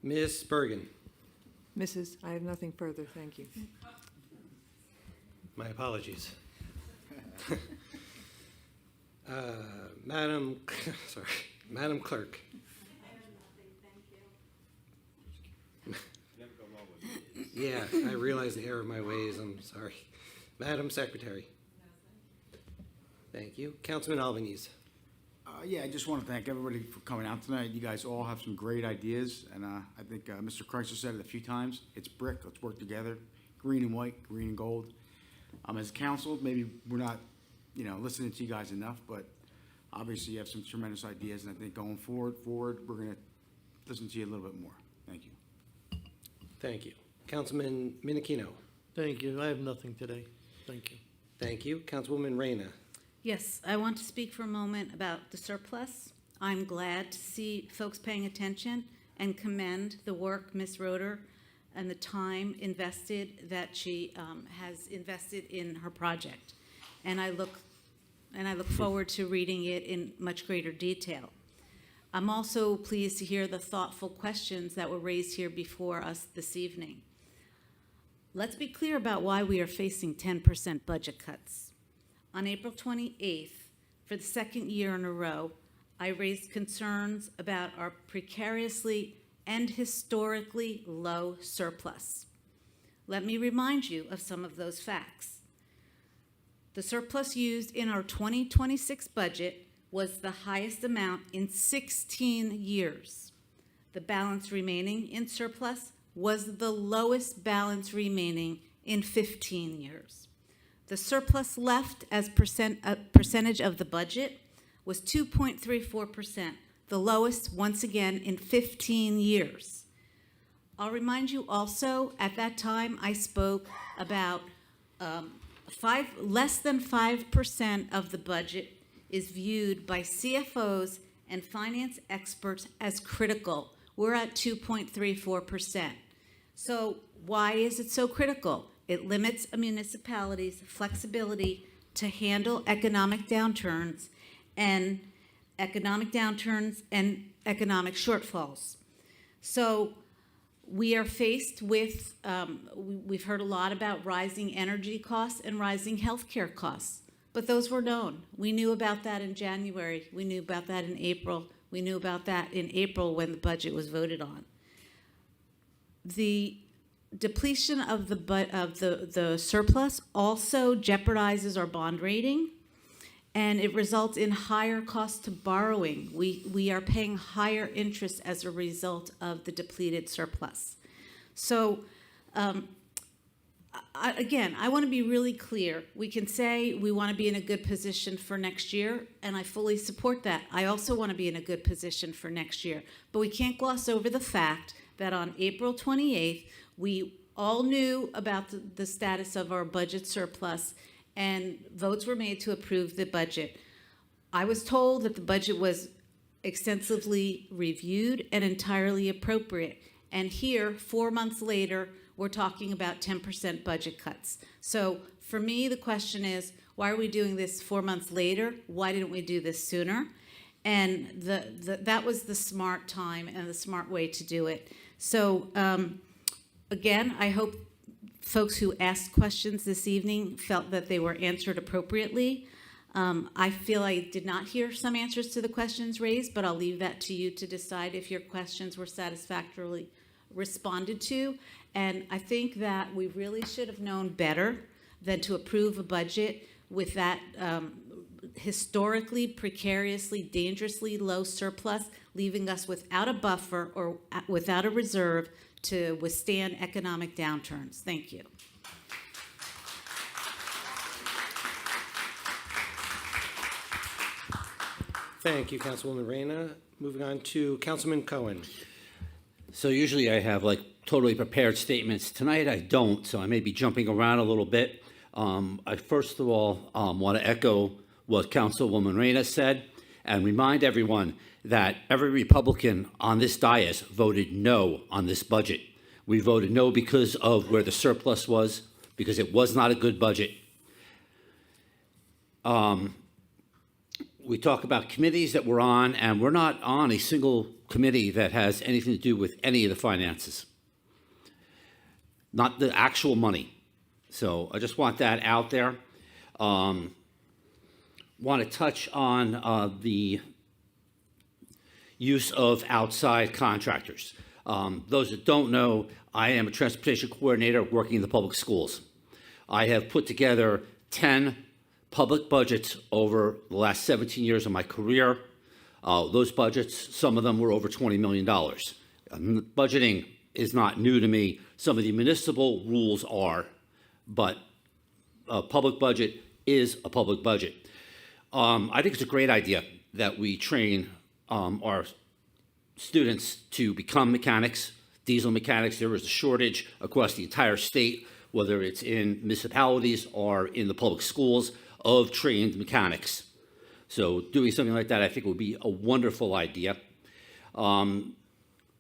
Ms. Bergen, Mrs., I have nothing further, thank you. my apologies. Madam, sorry, Madam Clerk. Yeah, I realize the error of my ways, I'm sorry. Madam Secretary. Thank you. Councilman Albanese. Yeah, I just want to thank everybody for coming out tonight. You guys all have some great ideas, and I think Mr. Chrysler said it a few times. It's brick, let's work together, green and white, green and gold. As council, maybe we're not, listening to you guys enough, but obviously you have some tremendous ideas, and I think going forward, we're going to listen to you a little bit more. Thank you. Thank you. Councilman Minikino. Thank you. I have nothing today. Thank you. Thank you. Councilwoman Reyna. Yes, I want to speak for a moment about the surplus. I'm glad to see folks paying attention and commend the work Ms. Roeder and the time invested that she has invested in her project. And I look forward to reading it in much greater detail. I'm also pleased to hear the thoughtful questions that were raised here before us this evening. Let's be clear about why we are facing 10% budget cuts. On April 28th, for the second year in a row, I raised concerns about our precariously and historically low surplus. Let me remind you of some of those facts. The surplus used in our 2026 budget was the highest amount in 16 years. The balance remaining in surplus was the lowest balance remaining in 15 years. The surplus left as percentage of the budget was 2.34%, the lowest once again in 15 years. I'll remind you also, at that time I spoke about less than 5% of the budget is viewed by CFOs and finance experts as critical. We're at 2.34%. So why is it so critical? It limits a municipality's flexibility to handle economic downturns and economic shortfalls. So we are faced with, we've heard a lot about rising energy costs and rising healthcare costs, but those were known. We knew about that in January. We knew about that in April. We knew about that in April when the budget was voted on. The depletion of the surplus also jeopardizes our bond rating, and it results in higher costs to borrowing. We are paying higher interest as a result of the depleted surplus. So, again, I want to be really clear. We can say we want to be in a good position for next year, and I fully support that. I also want to be in a good position for next year. But we can't gloss over the fact that on April 28th, we all knew about the status of our budget surplus, and votes were made to approve the budget. I was told that the budget was extensively reviewed and entirely appropriate. And here, 4 months later, we're talking about 10% budget cuts. So for me, the question is, why are we doing this 4 months later? Why didn't we do this sooner? And that was the smart time and the smart way to do it. So again, I hope folks who asked questions this evening felt that they were answered appropriately. I feel I did not hear some answers to the questions raised, but I'll leave that to you to decide if your questions were satisfactorily responded to. And I think that we really should have known better than to approve a budget with that historically, precariously, dangerously low surplus, leaving us without a buffer or without a reserve to withstand economic downturns. Thank you. Thank you, Councilwoman Reyna. Moving on to Councilman Cohen. So usually I have like totally prepared statements. Tonight I don't, so I may be jumping around a little bit. I first of all want to echo what Councilwoman Reyna said and remind everyone that every Republican on this dais voted no on this budget. We voted no because of where the surplus was, because it was not a good budget. We talk about committees that we're on, and we're not on a single committee that has anything to do with any of the finances, not the actual money. So I just want that out there. Want to touch on the use of outside contractors. Those that don't know, I am a transportation coordinator working in the public schools. I have put together 10 public budgets over the last 17 years of my career. Those budgets, some of them were over $20 million. Budgeting is not new to me. Some of the municipal rules are, but a public budget is a public budget. I think it's a great idea that we train our students to become mechanics, diesel mechanics. There is a shortage across the entire state, whether it's in municipalities or in the public schools, of trained mechanics. So doing something like that, I think, would be a wonderful idea. Going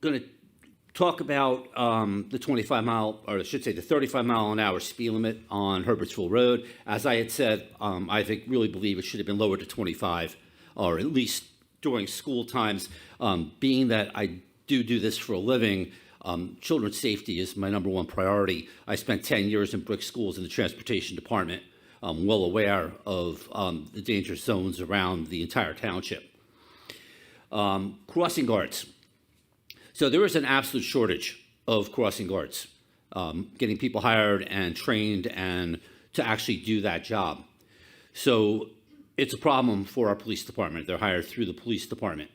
to talk about the 25-mile, or I should say the 35-mile-an-hour speed limit on Herbertsville Road. As I had said, I think really believe it should have been lowered to 25, or at least during school times. Being that I do this for a living, children's safety is my number one priority. I spent 10 years in brick schools in the transportation department. I'm well aware of the danger zones around the entire township. Crossing guards. So there is an absolute shortage of crossing guards, getting people hired and trained and to actually do that job. So it's a problem for our police department. They're hired through the police department.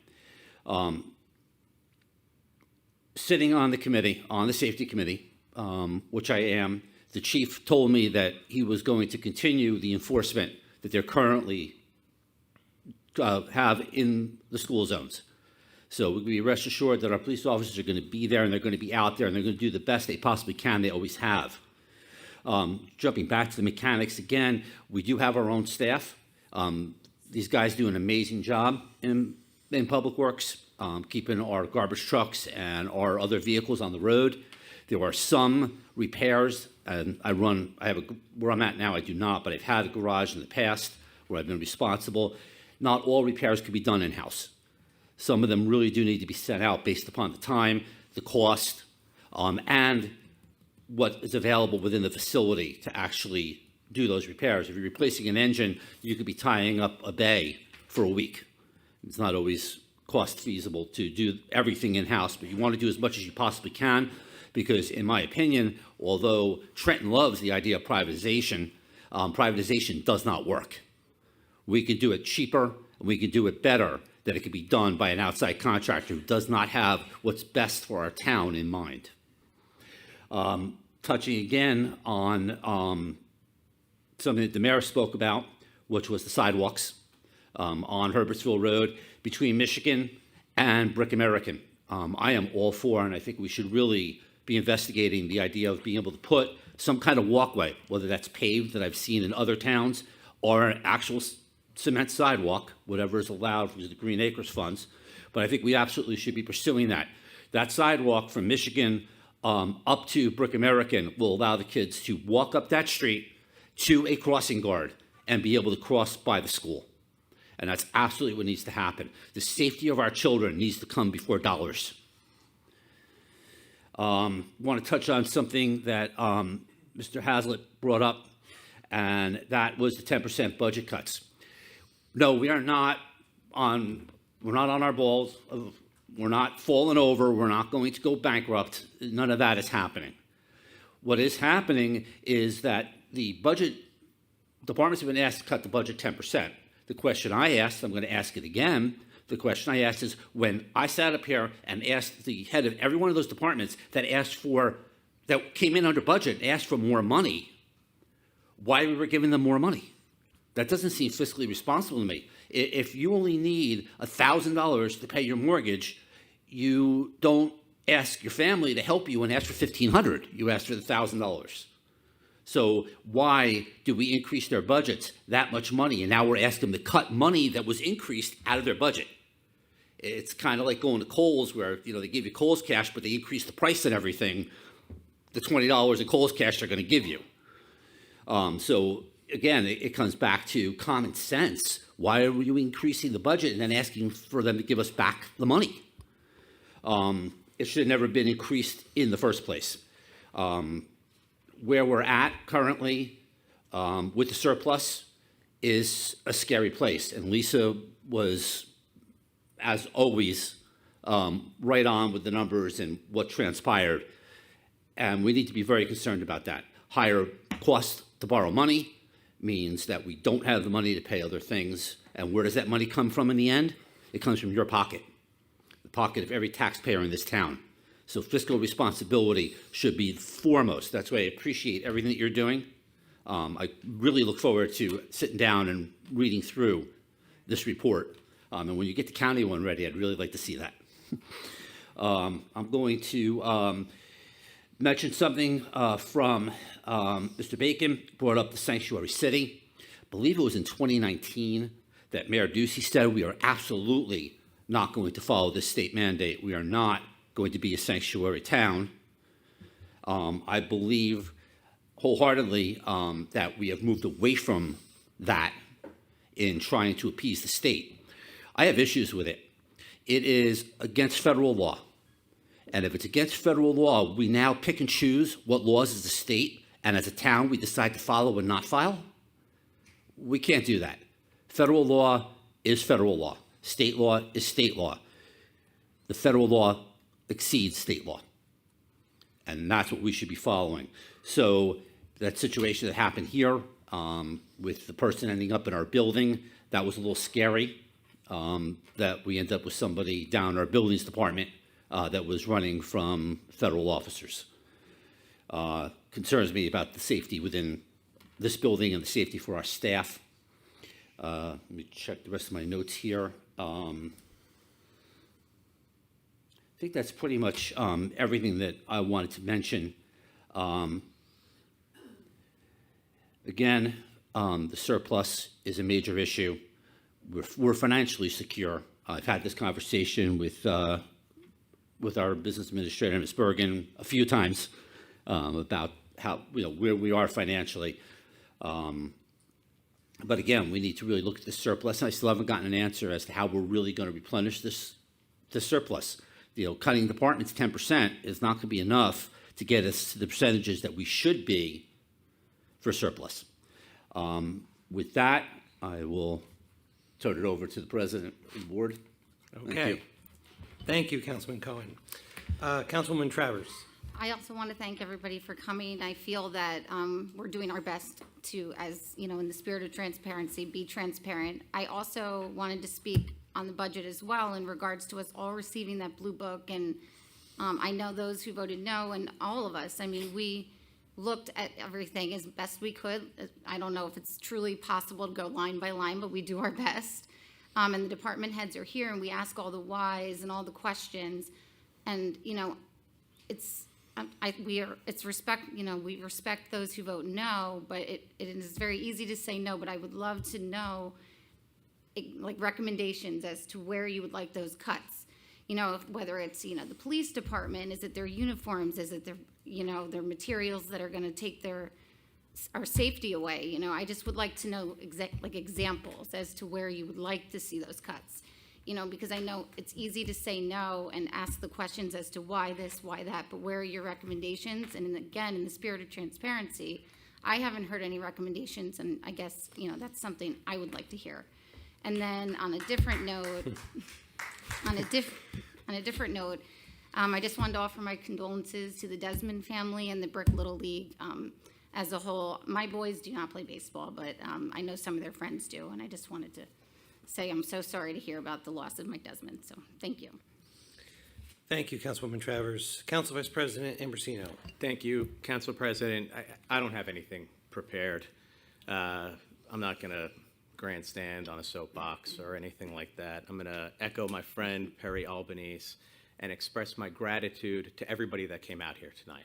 Sitting on the committee, on the safety committee, which I am, the chief told me that he was going to continue the enforcement that they're currently have in the school zones. So we can be rest assured that our police officers are going to be there, and they're going to be out there, and they're going to do the best they possibly can. They always have. Jumping back to the mechanics again, we do have our own staff. These guys do an amazing job in public works, keeping our garbage trucks and our other vehicles on the road. There are some repairs, and where I'm at now, I do not, but I've had a garage in the past where I've been responsible. Not all repairs can be done in-house. Some of them really do need to be sent out based upon the time, the cost, and what is available within the facility to actually do those repairs. If you're replacing an engine, you could be tying up a bay for a week. It's not always cost feasible to do everything in-house, but you want to do as much as you possibly can, because in my opinion, although Trenton loves the idea of privatization, privatization does not work. We could do it cheaper, and we could do it better, that it could be done by an outside contractor who does not have what's best for our town in mind. Touching again on something that the mayor spoke about, which was the sidewalks on Herbertsville Road between Michigan and Brick American. I am all for, and I think we should really be investigating the idea of being able to put some kind of walkway, whether that's paved that I've seen in other towns, or an actual cement sidewalk, whatever is allowed through the Green Acres funds. But I think we absolutely should be pursuing that. That sidewalk from Michigan up to Brick American will allow the kids to walk up that street to a crossing guard and be able to cross by the school. And that's absolutely what needs to happen. The safety of our children needs to come before dollars. Want to touch on something that Mr. Hazlitt brought up, and that was the 10% budget cuts. No, we're not on our balls. We're not falling over. We're not going to go bankrupt. None of that is happening. What is happening is that the budget departments have been asked to cut the budget 10%. The question I asked, I'm going to ask it again. The question I asked is, when I sat up here and asked the head of every one of those departments that came in under budget, asked for more money, why we were giving them more money? That doesn't seem fiscally responsible to me. If you only need $1,000 to pay your mortgage, you don't ask your family to help you and ask for $1,500. You ask for the $1,000. So why do we increase their budgets that much money, and now we're asking them to cut money that was increased out of their budget? It's kind of like going to Kohl's where, they give you Kohl's cash, but they increase the price and everything. The $20 in Kohl's cash they're going to give you. So again, it comes back to common sense. Why are you increasing the budget and then asking for them to give us back the money? It should have never been increased in the first place. Where we're at currently with the surplus is a scary place. And Lisa was, as always, right on with the numbers and what transpired. And we need to be very concerned about that. Higher cost to borrow money means that we don't have the money to pay other things. And where does that money come from in the end? It comes from your pocket, the pocket of every taxpayer in this town. So fiscal responsibility should be foremost. That's why I appreciate everything that you're doing. I really look forward to sitting down and reading through this report. And when you get the county one ready, I'd really like to see that. I'm going to mention something from Mr. Bacon, brought up the sanctuary city. I believe it was in 2019 that Mayor Ducey said we are absolutely not going to follow this state mandate. We are not going to be a sanctuary town. I believe wholeheartedly that we have moved away from that in trying to appease the state. I have issues with it. It is against federal law. And if it's against federal law, we now pick and choose what laws as a state and as a town we decide to follow and not follow. We can't do that. Federal law is federal law. State law is state law. The federal law exceeds state law. And that's what we should be following. So that situation that happened here with the person ending up in our building, that was a little scary, that we ended up with somebody down in our buildings department that was running from federal officers. Concerns me about the safety within this building and the safety for our staff. Let me check the rest of my notes here. I think that's pretty much everything that I wanted to mention. Again, the surplus is a major issue. We're financially secure. I've had this conversation with our business administrator, Ms. Bergen, a few times about how, where we are financially. But again, we need to really look at the surplus, and I still haven't gotten an answer as to how we're really going to replenish this surplus. Cutting departments 10% is not going to be enough to get us to the percentages that we should be for surplus. With that, I will turn it over to the president of the board. Okay. Thank you, Councilman Cohen. Councilwoman Travers. I also want to thank everybody for coming. I feel that we're doing our best to, as in the spirit of transparency, be transparent. I also wanted to speak on the budget as well in regards to us all receiving that blue book. And I know those who voted no, and all of us, we looked at everything as best we could. I don't know if it's truly possible to go line by line, but we do our best. And the department heads are here, and we ask all the whys and all the questions. And it's respect. We respect those who vote no, but it is very easy to say no. But I would love to know, like, recommendations as to where you would like those cuts. Whether it's the police department, is it their uniforms, is it their their materials that are going to take our safety away. I just would like to know examples as to where you would like to see those cuts. Because I know it's easy to say no and ask the questions as to why this, why that, but where are your recommendations? And again, in the spirit of transparency, I haven't heard any recommendations, and I guess, that's something I would like to hear. And then on a different note, I just wanted to offer my condolences to the Desmond family and the Brick Little League as a whole. My boys do not play baseball, but I know some of their friends do, and I just wanted to say I'm so sorry to hear about the loss of Mike Desmond, so thank you. Thank you, Councilwoman Travers. Council Vice President Ambrosino. Thank you, Council President. I don't have anything prepared. I'm not going to grandstand on a soapbox or anything like that. I'm going to echo my friend Perry Albanese and express my gratitude to everybody that came out here tonight.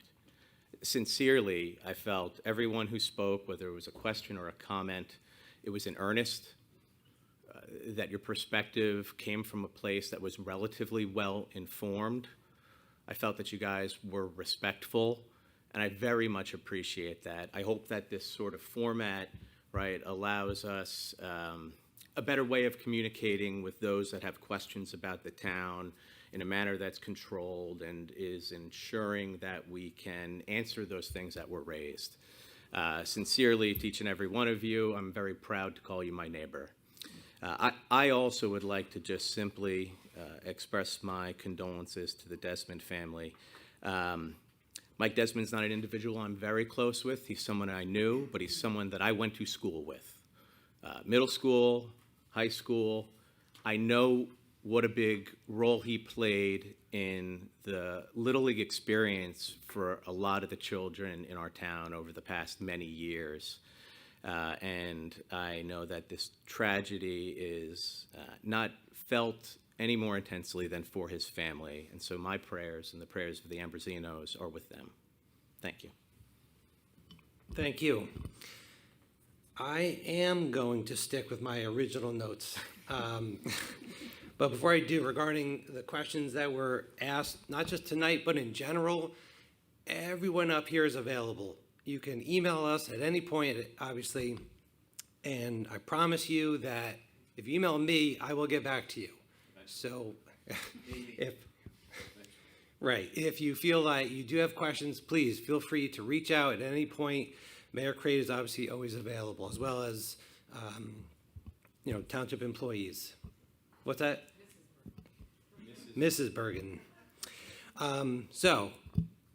Sincerely, I felt everyone who spoke, whether it was a question or a comment, it was in earnest, that your perspective came from a place that was relatively well-informed. I felt that you guys were respectful, and I very much appreciate that. I hope that this sort of format, right, allows us a better way of communicating with those that have questions about the town in a manner that's controlled and is ensuring that we can answer those things that were raised. Sincerely, to each and every one of you, I'm very proud to call you my neighbor. I also would like to just simply express my condolences to the Desmond family. Mike Desmond's not an individual I'm very close with. He's someone I knew, but he's someone that I went to school with. Middle school, high school. I know what a big role he played in the Little League experience for a lot of the children in our town over the past many years. And I know that this tragedy is not felt any more intensely than for his family. And so my prayers and the prayers of the Ambrosinos are with them. Thank you. Thank you. I am going to stick with my original notes. But before I do, regarding the questions that were asked, not just tonight, but in general, everyone up here is available. You can email us at any point, obviously, and I promise you that if you email me, I will get back to you. So if you feel like you do have questions, please feel free to reach out at any point. Mayor Crate is obviously always available, as well as, township employees. What's that? Mrs. Bergen. So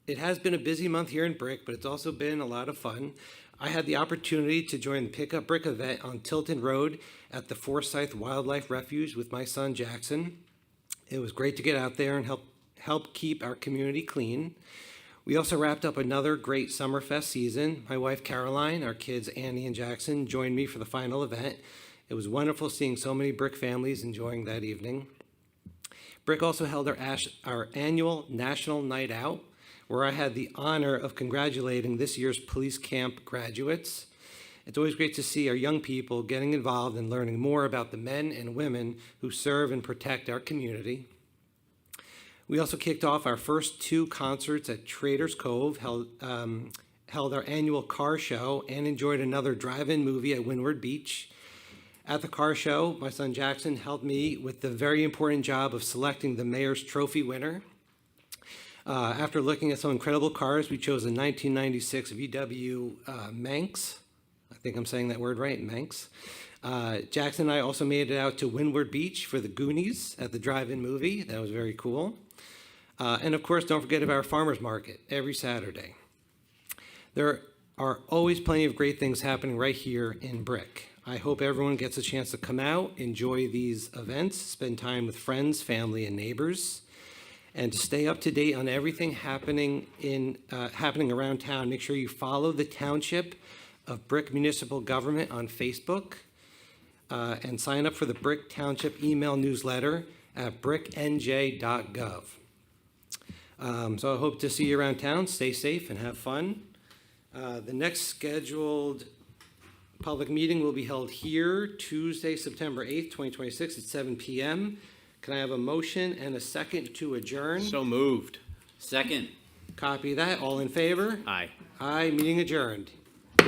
it has been a busy month here in Brick, but it's also been a lot of fun. I had the opportunity to join the Pick Up Brick event on Tilton Road at the Forsyth Wildlife Refuge with my son Jackson. It was great to get out there and help keep our community clean. We also wrapped up another great Summerfest season. My wife Caroline, our kids Annie and Jackson joined me for the final event. It was wonderful seeing so many Brick families enjoying that evening. Brick also held our annual National Night Out, where I had the honor of congratulating this year's police camp graduates. It's always great to see our young people getting involved and learning more about the men and women who serve and protect our community. We also kicked off our first 2 concerts at Traders Cove, held our annual car show, and enjoyed another drive-in movie at Windward Beach. At the car show, my son Jackson helped me with the very important job of selecting the mayor's trophy winner. After looking at some incredible cars, we chose a 1996 VW Manx. I think I'm saying that word right, Manx. Jackson and I also made it out to Windward Beach for the Goonies at the drive-in movie. That was very cool. And of course, don't forget about our farmers market every Saturday. There are always plenty of great things happening right here in Brick. I hope everyone gets a chance to come out, enjoy these events, spend time with friends, family, and neighbors. And to stay up to date on everything happening around town, make sure you follow the Township of Brick Municipal Government on Facebook, and sign up for the Brick Township email newsletter at bricknj.gov. So I hope to see you around town. Stay safe and have fun. The next scheduled public meeting will be held here Tuesday, September 8th, 2026 at 7 p.m. Can I have a motion and a second to adjourn? So moved. Second. Copy that. All in favor? Aye. Aye. Meeting adjourned.